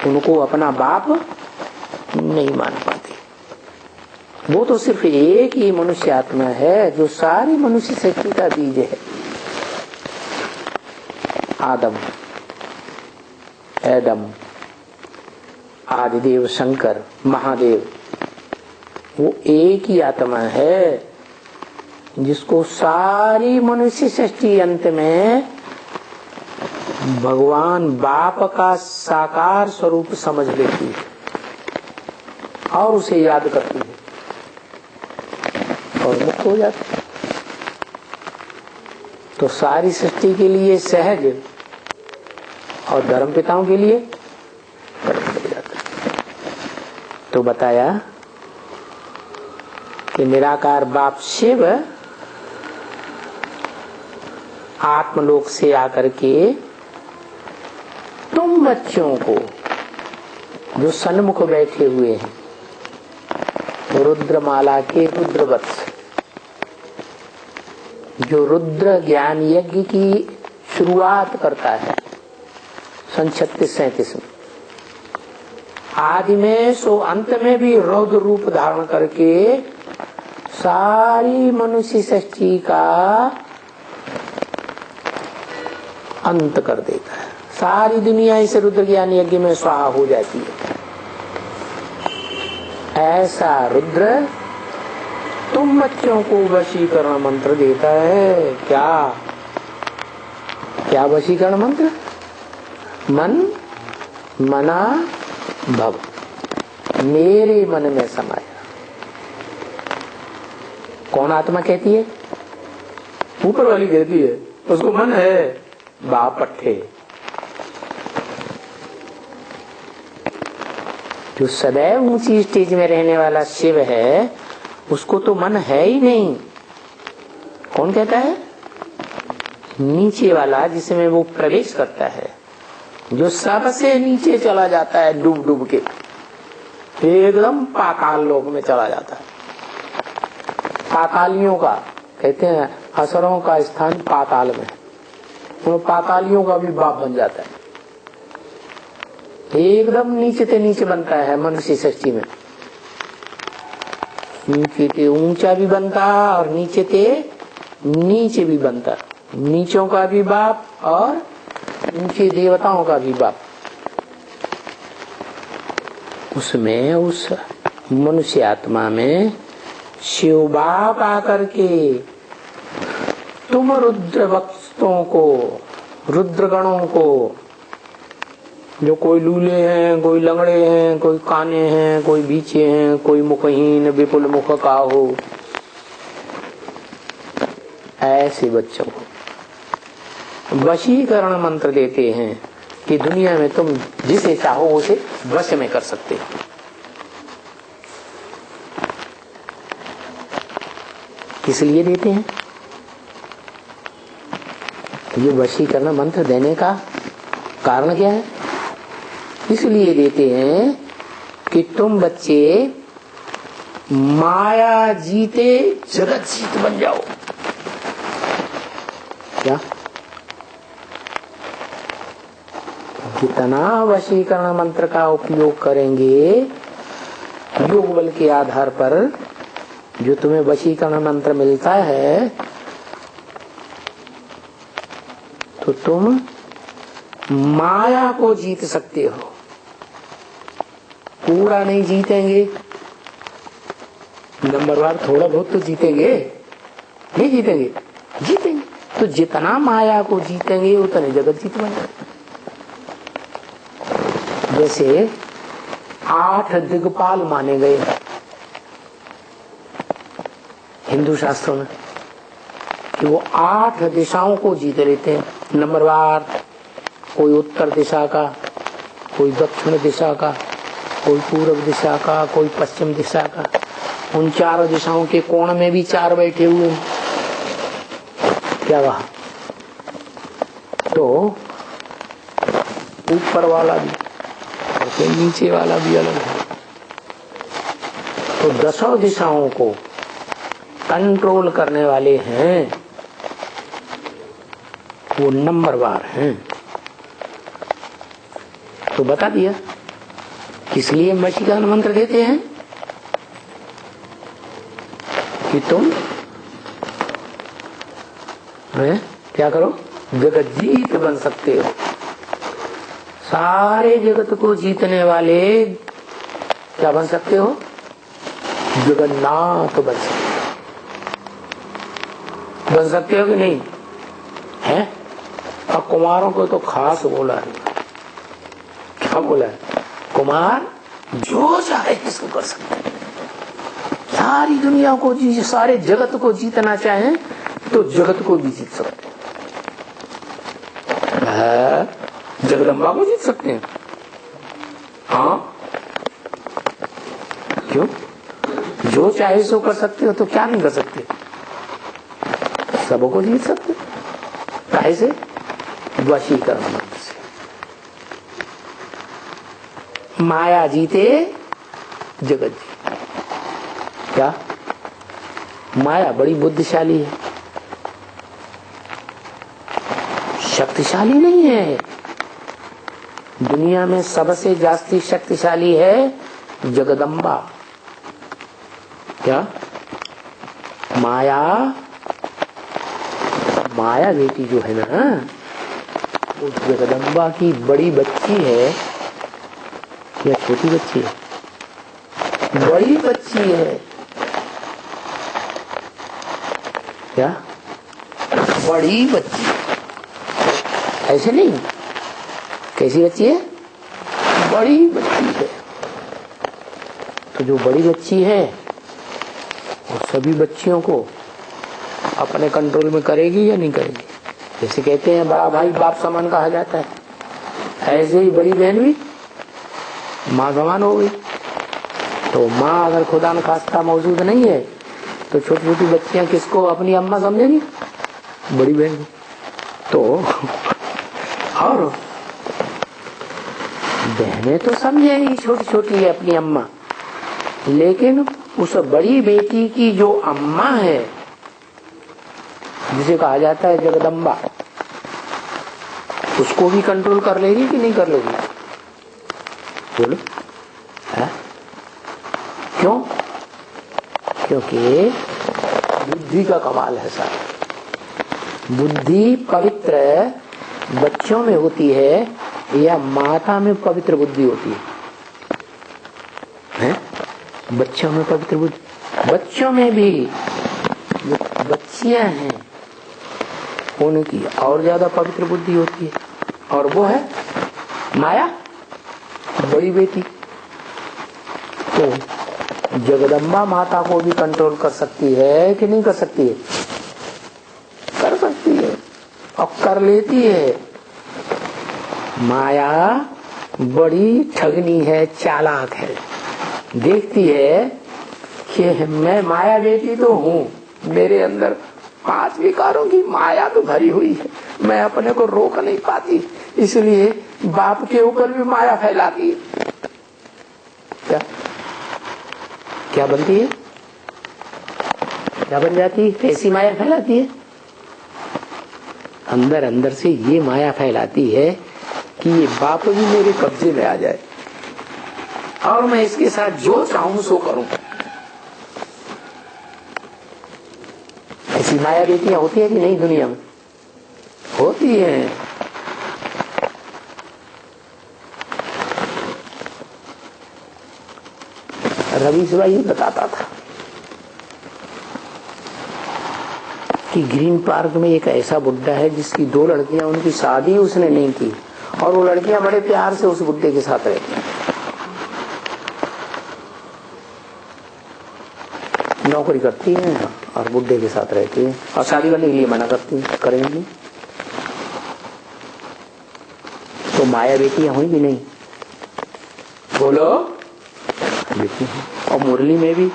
उनको अपना बाप नहीं मान पाते। वो तो सिर्फ एक ही मनुष्य आत्मा है जो सारी मनुष्य सृष्टि का बीज है। आदम, एडम, आदिदेव, शंकर, महादेव, वो एक ही आत्मा है जिसको सारी मनुष्य सृष्टि अंत में भगवान बाप का साकार स्वरूप समझ लेती है और उसे याद करती है और मुक्त हो जाती है। तो सारी सृष्टि के लिए सहज और धर्म पिताओं के लिए कठिन हो जाता है। तो बताया कि निराकार बाप शिव आत्मलोक से आकर के तुम बच्चों को जो सन्मुख बैठे हुए हैं, रुद्रमाला के रुद्रवत्स, जो रुद्र ज्ञान यज्ञ की शुरुआत करता है 36-37 में, आदि में सो अंत में भी रौद्र रूप धारण करके सारी मनुष्य सृष्टि का अंत कर देता है। सारी दुनिया इस रुद्र ज्ञान यज्ञ में स्वाहा हो जाती है। ऐसा रुद्र तुम बच्चों को वशीकरण मंत्र देता है। क्या क्या वशीकरण मंत्र? मन मना भव, मेरे मन में समाया। कौन आत्मा कहती है? ऊपर वाली कहती है, उसको मन है बाप पट्टे। जो सदैव ऊंची स्टेज में रहने वाला शिव है, उसको तो मन है ही नहीं। कौन कहता है? नीचे वाला, जिसमें वो प्रवेश करता है, जो सबसे नीचे चला जाता है, डूब डूब के एकदम पाताल लोक में चला जाता है। पातालियों का कहते हैं, असुरों का स्थान पाताल में, वो पातालियों का भी बाप बन जाता है। एकदम नीचे से नीचे बनता है मनुष्य सृष्टि में। नीचे से ऊंचा भी बनता और नीचे से नीचे भी बनता, नीचों का भी बाप और ऊंचे देवताओं का भी बाप। उसमें उस मनुष्य आत्मा में शिव बाप आकर के तुम रुद्र भक्तों को, रुद्रगणों को, जो कोई लूले हैं, कोई लंगड़े हैं, कोई काने हैं, कोई बीचे हैं, कोई मुखहीन विपुल मुख का हो, ऐसे बच्चों को वशीकरण मंत्र देते हैं। कि दुनिया में तुम जिसे चाहो उसे वश में कर सकते हो। किस लिए देते हैं? ये वशीकरण मंत्र देने का कारण क्या है? इसलिए देते हैं कि तुम बच्चे माया जीते जगत जीत बन जाओ। क्या? जितना वशीकरण मंत्र का उपयोग करेंगे योग बल के आधार पर, जो तुम्हें वशीकरण मंत्र मिलता है, तो तुम माया को जीत सकते हो। पूरा नहीं जीतेंगे, नंबरवार थोड़ा बहुत तो जीतेंगे, नहीं जीतेंगे? जीतेंगे। तो जितना माया को जीतेंगे उतने जगत जीत बन जाएंगे। जैसे 8 दिग्पाल माने गए हिंदू शास्त्रों में कि वो 8 दिशाओं को जीत लेते हैं नंबरवार। कोई उत्तर दिशा का, कोई दक्षिण दिशा का, कोई पूर्व दिशा का, कोई पश्चिम दिशा का। उन 4 दिशाओं के कोण में भी 4 बैठे हुए हैं। क्या वहा? तो ऊपर वाला भी और फिर नीचे वाला भी अलग है। तो 10 दिशाओं को कंट्रोल करने वाले हैं वो नंबरवार हैं। तो बता दिया किस लिए वशीकरण मंत्र देते हैं कि तुम क्या करो, जगत जीत बन सकते हो। सारे जगत को जीतने वाले क्या बन सकते हो? जगन्नाथ बन सकते हो। बन सकते हो कि नहीं है? और कुमारों को तो खास बोला है। क्या बोला है? कुमार जो चाहे इसको कर सकते हैं। सारी दुनिया को सारे जगत को जीतना चाहें तो जगत को भी जीत सकते हैं। जगदम्बा को जीत सकते हैं। हाँ, क्यों? जो चाहे सो कर सकते हो तो क्या नहीं कर सकते? सबको जीत सकते। काहे से? वशीकरण मंत्र से। माया जीते जगत जीते। क्या? माया बड़ी बुद्धिशाली है, शक्तिशाली नहीं है। दुनिया में सबसे जास्ती शक्तिशाली है जगदम्बा। क्या? माया बेटी जो है ना, वो जगदम्बा की बड़ी बच्ची है या छोटी बच्ची है? बड़ी बच्ची है। क्या? बड़ी बच्ची। ऐसे नहीं, कैसी बच्ची है? बड़ी बच्ची है। तो जो बड़ी बच्ची है वो सभी बच्चियों को अपने कंट्रोल में करेगी या नहीं करेगी? जैसे कहते हैं बड़ा भाई बाप समान कहा जाता है, ऐसे ही बड़ी बहन भी माँ समान हो गई। तो माँ अगर खुदा न खास्ता मौजूद नहीं है तो छोटी छोटी बच्चियां किसको अपनी अम्मा समझेंगी? बड़ी बहन। तो और बहनें तो समझेंगी छोटी छोटी अपनी अम्मा, लेकिन उस बड़ी बेटी की जो अम्मा है जिसे कहा जाता है जगदम्बा, उसको भी कंट्रोल कर लेगी कि नहीं कर लेगी? बोलो है? क्यों? क्योंकि बुद्धि का कमाल है सारा। बुद्धि पवित्र बच्चों में होती है या माता में पवित्र बुद्धि होती है? बच्चों में पवित्र बुद्धि। बच्चों में भी जो बच्चियां हैं उनकी और ज्यादा पवित्र बुद्धि होती है, और वो है माया, बड़ी बेटी। तो जगदम्बा माता को भी कंट्रोल कर सकती है कि नहीं कर सकती है? कर सकती है और कर लेती है। माया बड़ी ठगनी है, चालाक है। देखती है कि मैं माया बेटी तो हूँ, मेरे अंदर 5 विकारों की माया तो भरी हुई है, मैं अपने को रोक नहीं पाती, इसलिए बाप के ऊपर भी माया फैलाती है। क्या बनती है, क्या बन जाती है, कैसी माया फैलाती है? अंदर अंदर से ये माया फैलाती है कि ये बाप भी मेरे कब्जे में आ जाए और मैं इसके साथ जो चाहूं सो करूं। ऐसी माया बेटियां होती है कि नहीं दुनिया में? होती हैं। रवीश भाई बताता था कि ग्रीन पार्क में एक ऐसा बुड्ढा है जिसकी 2 लड़कियां, उनकी शादी उसने नहीं की और वो लड़कियां बड़े प्यार से उस बुड्ढे के साथ रहती हैं। नौकरी करती हैं और बुड्ढे के साथ रहती हैं और शादी करने के लिए मना करती हैं, करेंगी। तो माया बेटियां हुई भी नहीं, बोलो बेटी। और मुरली में भी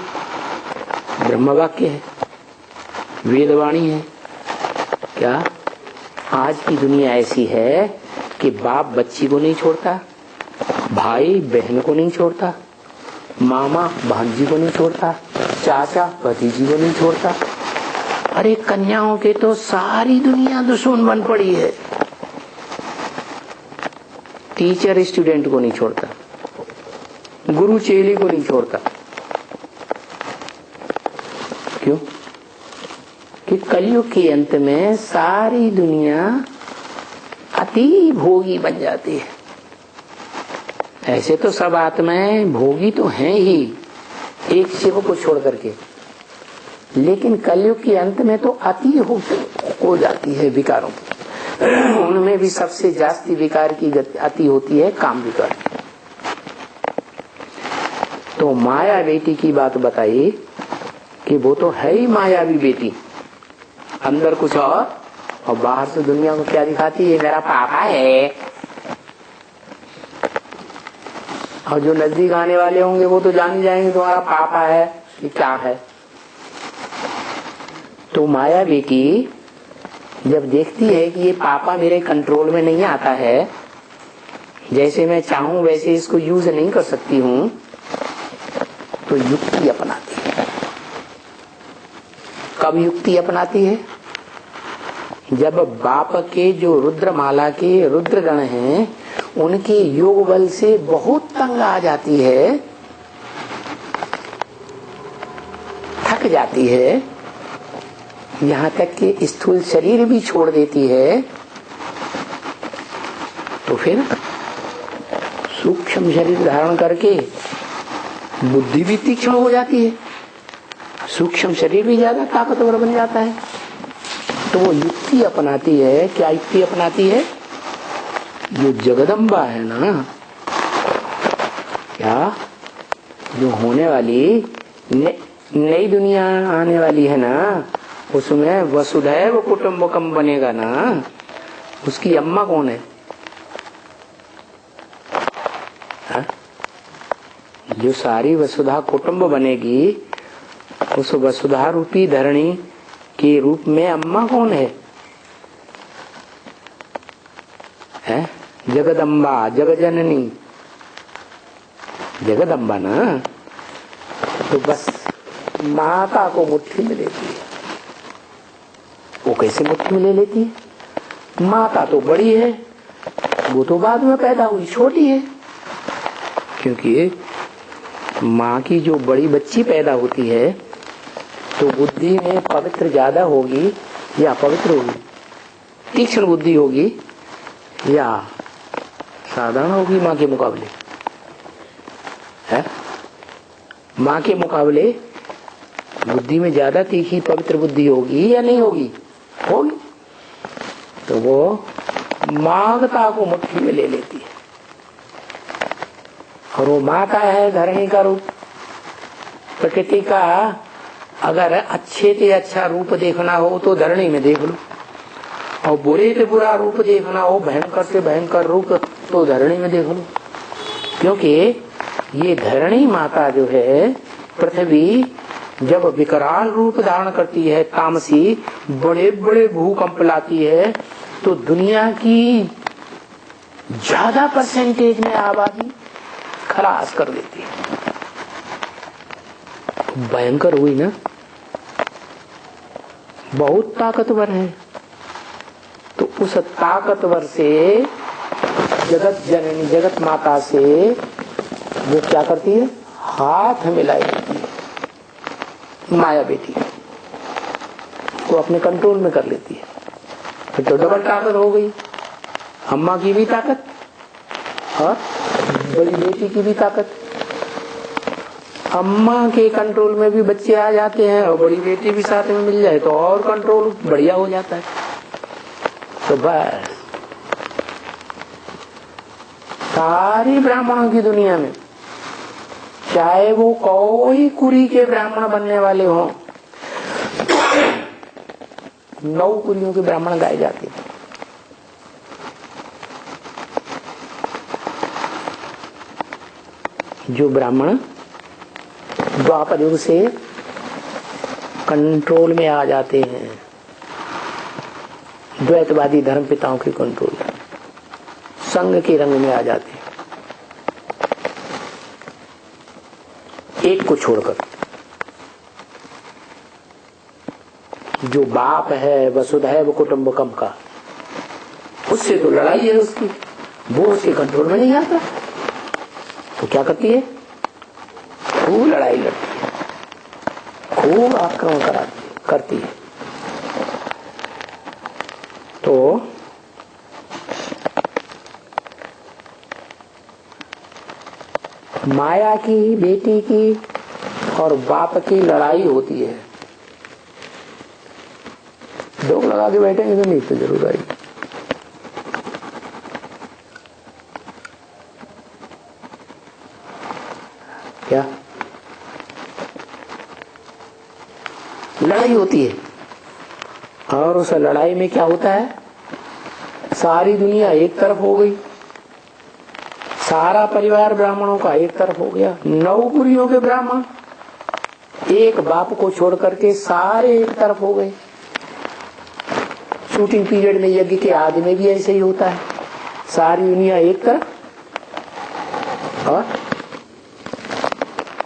ब्रह्म वाक्य है, वेदवाणी है। क्या आज की दुनिया ऐसी है कि बाप बच्ची को नहीं छोड़ता, भाई बहन को नहीं छोड़ता, मामा भांजी को नहीं छोड़ता, चाचा भतीजी को नहीं छोड़ता। अरे कन्याओं के तो सारी दुनिया दुश्मन बन पड़ी है। टीचर स्टूडेंट को नहीं छोड़ता, गुरु चेले को नहीं छोड़ता। क्यों? कि कलयुग के अंत में सारी दुनिया अति भोगी बन जाती है। ऐसे तो सब आत्माएं भोगी तो हैं ही, एक शिव को छोड़ करके, लेकिन कलयुग के अंत में तो अति हो जाती है विकारों की। उनमें भी सबसे जास्ती विकार की अति होती है काम विकार। तो माया बेटी की बात बताई कि वो तो है ही मायावी बेटी, अंदर कुछ और बाहर से दुनिया को क्या दिखाती है, मेरा पापा है। और जो नजदीक आने वाले होंगे वो तो जान ही जाएंगे तुम्हारा पापा है कि क्या है। तो माया बेटी जब देखती है कि ये पापा मेरे कंट्रोल में नहीं आता है, जैसे मैं चाहूं वैसे इसको यूज नहीं कर सकती हूं, तो युक्ति अपनाती है। कब युक्ति अपनाती है? जब बाप के जो रुद्रमाला के रुद्रगण हैं उनके योग बल से बहुत तंग आ जाती है, थक जाती है, यहाँ तक कि स्थूल शरीर भी छोड़ देती है, तो फिर सूक्ष्म शरीर धारण करके बुद्धि भी तीक्ष्ण हो जाती है, सूक्ष्म शरीर भी ज्यादा ताकतवर बन जाता है। तो वो युक्ति अपनाती है। क्या युक्ति अपनाती है? जो जगदम्बा है ना, क्या जो होने वाली नई दुनिया आने वाली है ना, उसमें वसुधैव कुटुंबकम बनेगा ना, उसकी अम्मा कौन है? हा? जो सारी वसुधा कुटुंब बनेगी, उस वसुधा रूपी धरणी के रूप में अम्मा कौन है? जगदम्बा, जगजननी, जगदम्बा ना। तो बस माता को मुट्ठी में लेती है। वो कैसे मुट्ठी में ले लेती है? माता तो बड़ी है, वो तो बाद में पैदा हुई, छोटी है। क्योंकि माँ की जो बड़ी बच्ची पैदा होती है तो बुद्धि में पवित्र ज्यादा होगी या पवित्र होगी, तीक्ष्ण बुद्धि होगी या साधारण होगी माँ के मुकाबले? है माँ के मुकाबले बुद्धि में ज्यादा तीखी पवित्र बुद्धि होगी या नहीं होगी? होगी। तो वो माता को मुट्ठी में ले लेती है। और वो माता है धरणी का रूप, प्रकृति का। अगर अच्छे से अच्छा रूप देखना हो तो धरणी में देख लो, और बुरे से बुरा रूप देखना हो, भयंकर से भयंकर रूप, तो धरणी में देख लो। क्योंकि ये धरणी माता जो है, पृथ्वी जब विकराल रूप धारण करती है, तामसी बड़े बड़े भूकंप लाती है, तो दुनिया की ज्यादा परसेंटेज में आबादी खलास कर देती है। भयंकर हुई ना, बहुत ताकतवर है। तो उस ताकतवर से, जगत जननी जगत माता से वो क्या करती है, हाथ मिलाई देती है। माया बेटी को अपने कंट्रोल में कर लेती है। फिर तो डबल ताकत हो गई, अम्मा की भी ताकत और बड़ी बेटी की भी ताकत। अम्मा के कंट्रोल में भी बच्चे आ जाते हैं और बड़ी बेटी भी साथ में मिल जाए तो और कंट्रोल बढ़िया हो जाता है। तो बस सारी ब्राह्मणों की दुनिया में, चाहे वो कोई कुरी के ब्राह्मण बनने वाले हों, 9 कुरियों के ब्राह्मण गाए जाते हैं। जो ब्राह्मण द्वापर युग से कंट्रोल में आ जाते हैं, द्वैतवादी धर्म पिताओं के कंट्रोल, संघ के रंग में आ जाते हैं, एक को छोड़कर। जो बाप है वसुधैव कुटुंबकम का, उससे तो लड़ाई है उसकी, वो उसके कंट्रोल में नहीं आता। तो क्या करती है, खूब लड़ाई लड़ती है, खूब आक्रमण करती है। तो माया की, बेटी की और बाप की लड़ाई होती है। दो लगा के बैठेंगे तो नहीं तो जरूर आएगी। क्या लड़ाई होती है, और उस लड़ाई में क्या होता है, सारी दुनिया एक तरफ हो गई, सारा परिवार ब्राह्मणों का एक तरफ हो गया। 9 कुरियों के ब्राह्मण एक बाप को छोड़ करके सारे एक तरफ हो गए। शूटिंग पीरियड में यज्ञ के आदि में भी ऐसे ही होता है, सारी दुनिया एक तरफ और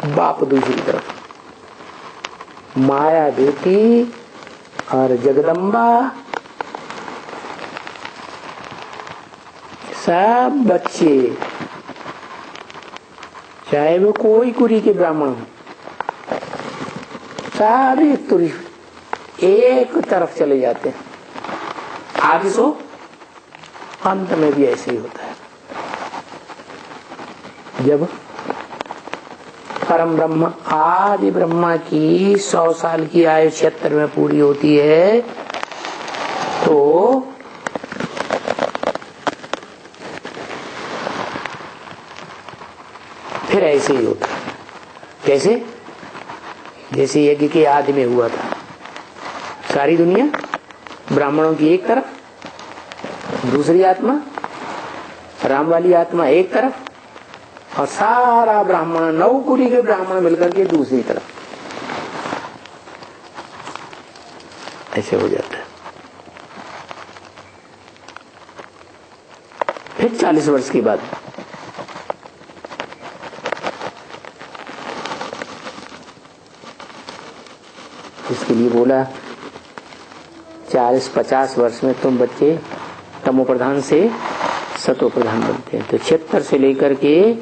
बाप दूसरी तरफ। माया बेटी और जगदम्बा सब बच्चे, चाहे वो कोई कुरी के ब्राह्मण हो, सारे तुरी एक तरफ चले जाते हैं। आगे सो अंत में भी ऐसे ही होता है। जब परम ब्रह्म आदि ब्रह्मा की 100 साल की आयु 76 में पूरी होती है, तो फिर ऐसे ही होता है। कैसे, जैसे यज्ञ के आदि में हुआ था, सारी दुनिया ब्राह्मणों की एक तरफ, दूसरी आत्मा राम वाली आत्मा एक तरफ, और सारा ब्राह्मण 9 कुरी के ब्राह्मण मिलकर के दूसरी तरफ। ऐसे हो जाता है। फिर 40 वर्ष के बाद इसके लिए बोला 40-50 वर्ष में तुम बच्चे तमो प्रधान से सतो प्रधान बनते हैं। तो 76 से लेकर के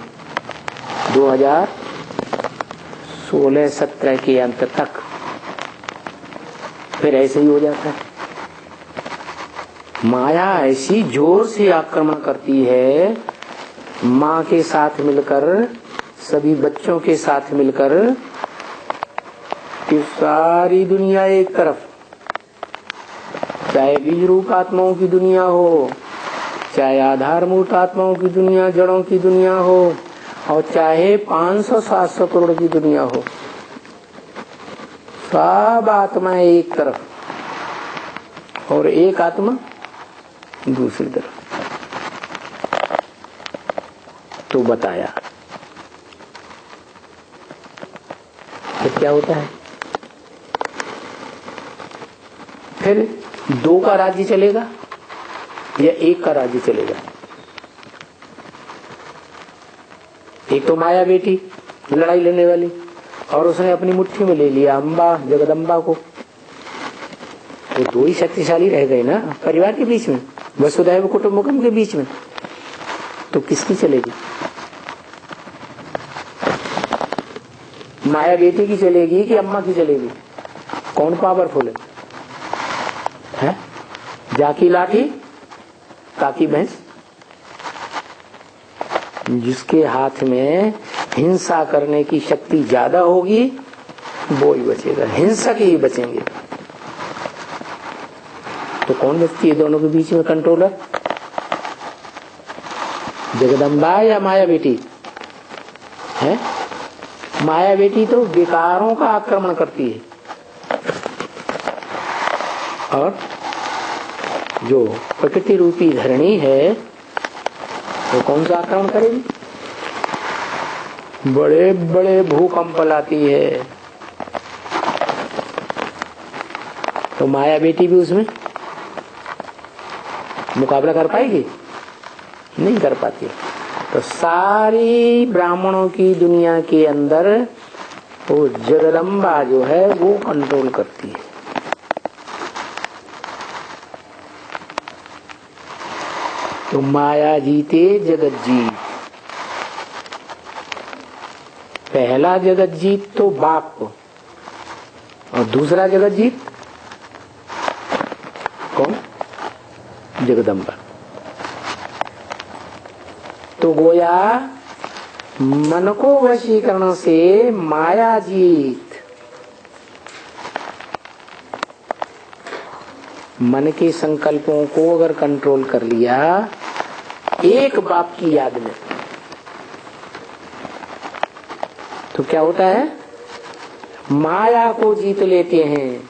2016-17 के अंत तक फिर ऐसे ही हो जाता है। माया ऐसी जोर से आक्रमण करती है, माँ के साथ मिलकर, सभी बच्चों के साथ मिलकर, कि सारी दुनिया एक तरफ, चाहे बीज रूप आत्माओं की दुनिया हो, चाहे आधार मूर्त आत्माओं की दुनिया, जड़ों की दुनिया हो, और चाहे 500-700 करोड़ की दुनिया हो, सब आत्माएं एक तरफ और एक आत्मा दूसरी तरफ। तो बताया फिर क्या होता है, फिर 2 का राज्य चलेगा या 1 का राज्य चलेगा। एक तो माया बेटी लड़ाई लड़ने वाली, और उसने अपनी मुट्ठी में ले लिया अम्बा जगदम्बा को। वो 2 ही शक्तिशाली रह गए ना परिवार के बीच में, वसुधैव कुटुंबकम के बीच में। तो किसकी चलेगी? माया बेटी की चलेगी कि अम्मा की चलेगी? कौन पावरफुल है? जाकी लाठी ताकि भैंस। जिसके हाथ में हिंसा करने की शक्ति ज्यादा होगी वो ही बचेगा, हिंसक ही बचेंगे। तो कौन बचती है दोनों के बीच में कंट्रोलर? जगदम्बा या माया बेटी है? माया बेटी तो विकारों का आक्रमण करती है, और जो प्रकृति रूपी धरणी है वो कौन सा आक्रमण करेगी? बड़े बड़े भूकंप लाती है। तो माया बेटी भी उसमें मुकाबला कर पाएगी? नहीं कर पाती। तो सारी ब्राह्मणों की दुनिया के अंदर वो जगदम्बा जो है वो कंट्रोल करती है। तो माया जीते जगत जीत। पहला जगत जीत तो बाप को, और दूसरा जगत जीत कौन? जगदम्बा। तो गोया मन को वशीकरण से माया जीत। मन के संकल्पों को अगर कंट्रोल कर लिया एक बाप की याद में, तो क्या होता है? माया को जीत लेते हैं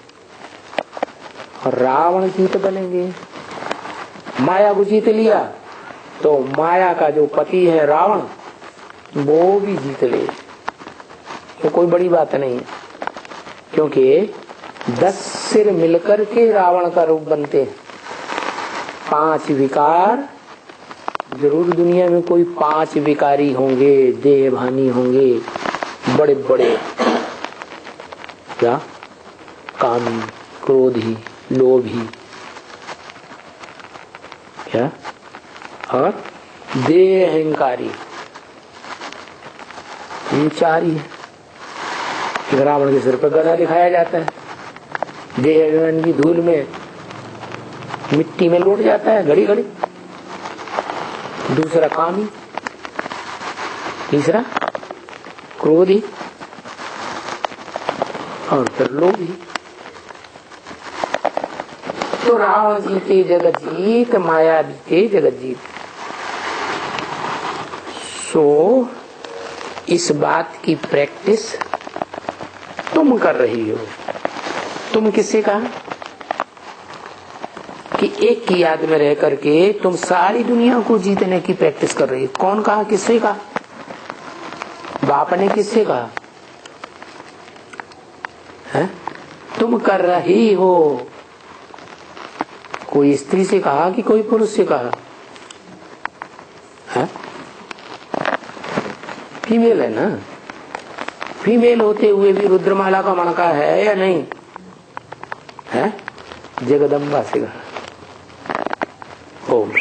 और रावण जीत बनेंगे। माया को जीत लिया तो माया का जो पति है रावण वो भी जीत ले, तो कोई बड़ी बात नहीं है। क्योंकि 10 सिर मिलकर के रावण का रूप बनते हैं। 5 विकार, जरूर दुनिया में कोई 5 विकारी होंगे, देहभानी होंगे, बड़े बड़े, क्या? कामी, क्रोधी, लोभी, क्या? और देह अहंकारी, ये 4 ही है। रावण के सिर पर गदा दिखाया जाता है, देह अभिमान की धूल में मिट्टी में लौट जाता है घड़ी घड़ी। दूसरा कामी, तीसरा क्रोधी, और फिर लोभी। तो रावण जीते जगत जीत, माया जीते जगत जीत। सो इस बात की प्रैक्टिस तुम कर रही हो। तुम किससे कहा कि एक की याद में रह करके तुम सारी दुनिया को जीतने की प्रैक्टिस कर रही हो? कौन कहा? किससे कहा? बाप ने किससे कहा है? तुम कर रही हो। कोई स्त्री से कहा कि कोई पुरुष से कहा है? फीमेल है ना। फीमेल होते हुए भी रुद्रमाला का मणका है या नहीं है? जगदम्बा से कहा। ओम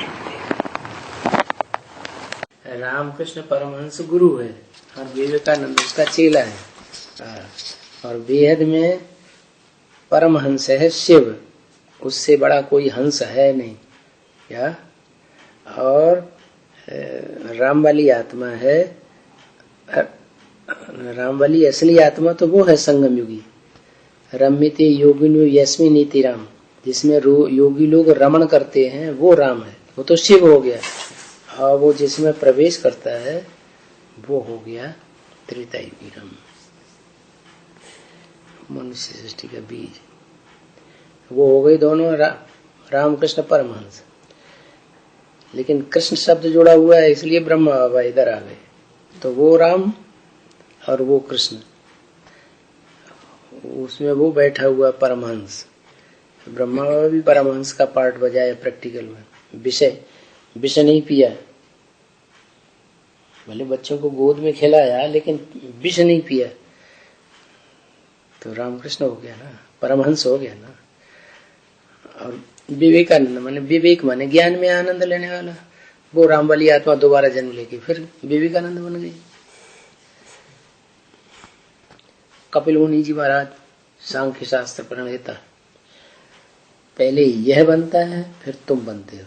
रामकृष्ण परमहंस गुरु है और विवेकानंद उसका चेला है। और बेहद में परमहंस है शिव, उससे बड़ा कोई हंस है नहीं। क्या? और राम वाली आत्मा है, राम वाली असली आत्मा तो वो है संगम युगी। रम्यते योगिनो यस्मिन् नीति राम, जिसमें योगी लोग रमण करते हैं वो राम है, वो तो शिव हो गया। और वो जिसमें प्रवेश करता है वो हो गया त्रेतायुगी राम, मनुष्य सृष्टि का बीज। वो हो गए दोनों रामकृष्ण परमहंस। लेकिन कृष्ण शब्द जुड़ा हुआ है इसलिए ब्रह्मा बाबा इधर आ गए। तो वो राम और वो कृष्ण, उसमें वो बैठा हुआ परमहंस। ब्रह्मा बाबा भी परमहंस का पार्ट बजाया प्रैक्टिकल में। विष नहीं पिया, भले बच्चों को गोद में खिलाया लेकिन विष नहीं पिया, तो रामकृष्ण हो गया ना, परमहंस हो गया ना। और विवेकानंद माने विवेक माने ज्ञान में आनंद लेने वाला, वो राम वाली आत्मा दोबारा जन्म लेके फिर विवेकानंद बन गई। कपिल मुनि जी महाराज सांख्य शास्त्र प्रणेता, पहले यह बनता है फिर तुम बनते हो।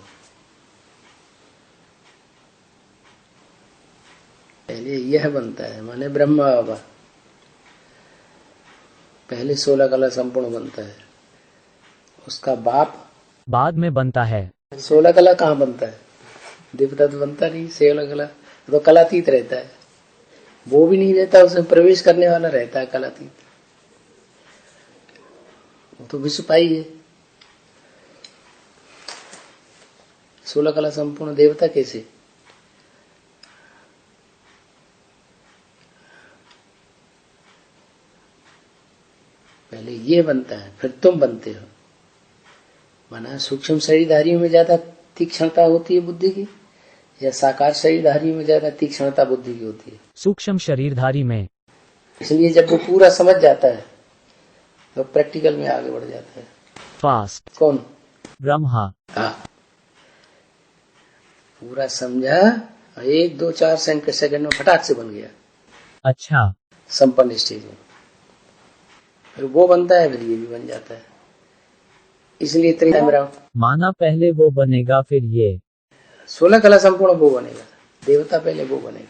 पहले यह बनता है माने ब्रह्मा बाबा, पहले 16 कला संपूर्ण बनता है, उसका बाप बाद में बनता है। 16 कला कहाँ बनता है? देवता तो बनता नहीं, 16 कला तो कलातीत रहता है, वो भी नहीं रहता, उसमें प्रवेश करने वाला रहता है कलातीत, वो तो विषपाई है। 16 कला संपूर्ण देवता कैसे? पहले ये बनता है फिर तुम बनते हो। माना सूक्ष्म शरीरधारियों में ज्यादा तीक्ष्णता होती है बुद्धि की, या साकार शरीरधारियों में ज्यादा तीक्ष्णता बुद्धि की होती है? सूक्ष्म शरीरधारी में। इसलिए जब वो पूरा समझ जाता है तो प्रैक्टिकल में आगे बढ़ जाता है। फास्ट कौन? ब्रह्मा। हाँ, पूरा समझा, 1 2 4 सेकंड में फटाक से बन गया। अच्छा, संपन्न स्टेज में फिर वो बनता है, फिर ये भी बन जाता है। इसलिए इतना माना पहले वो बनेगा फिर ये। 16 कला संपूर्ण वो बनेगा, देवता पहले वो बनेगा।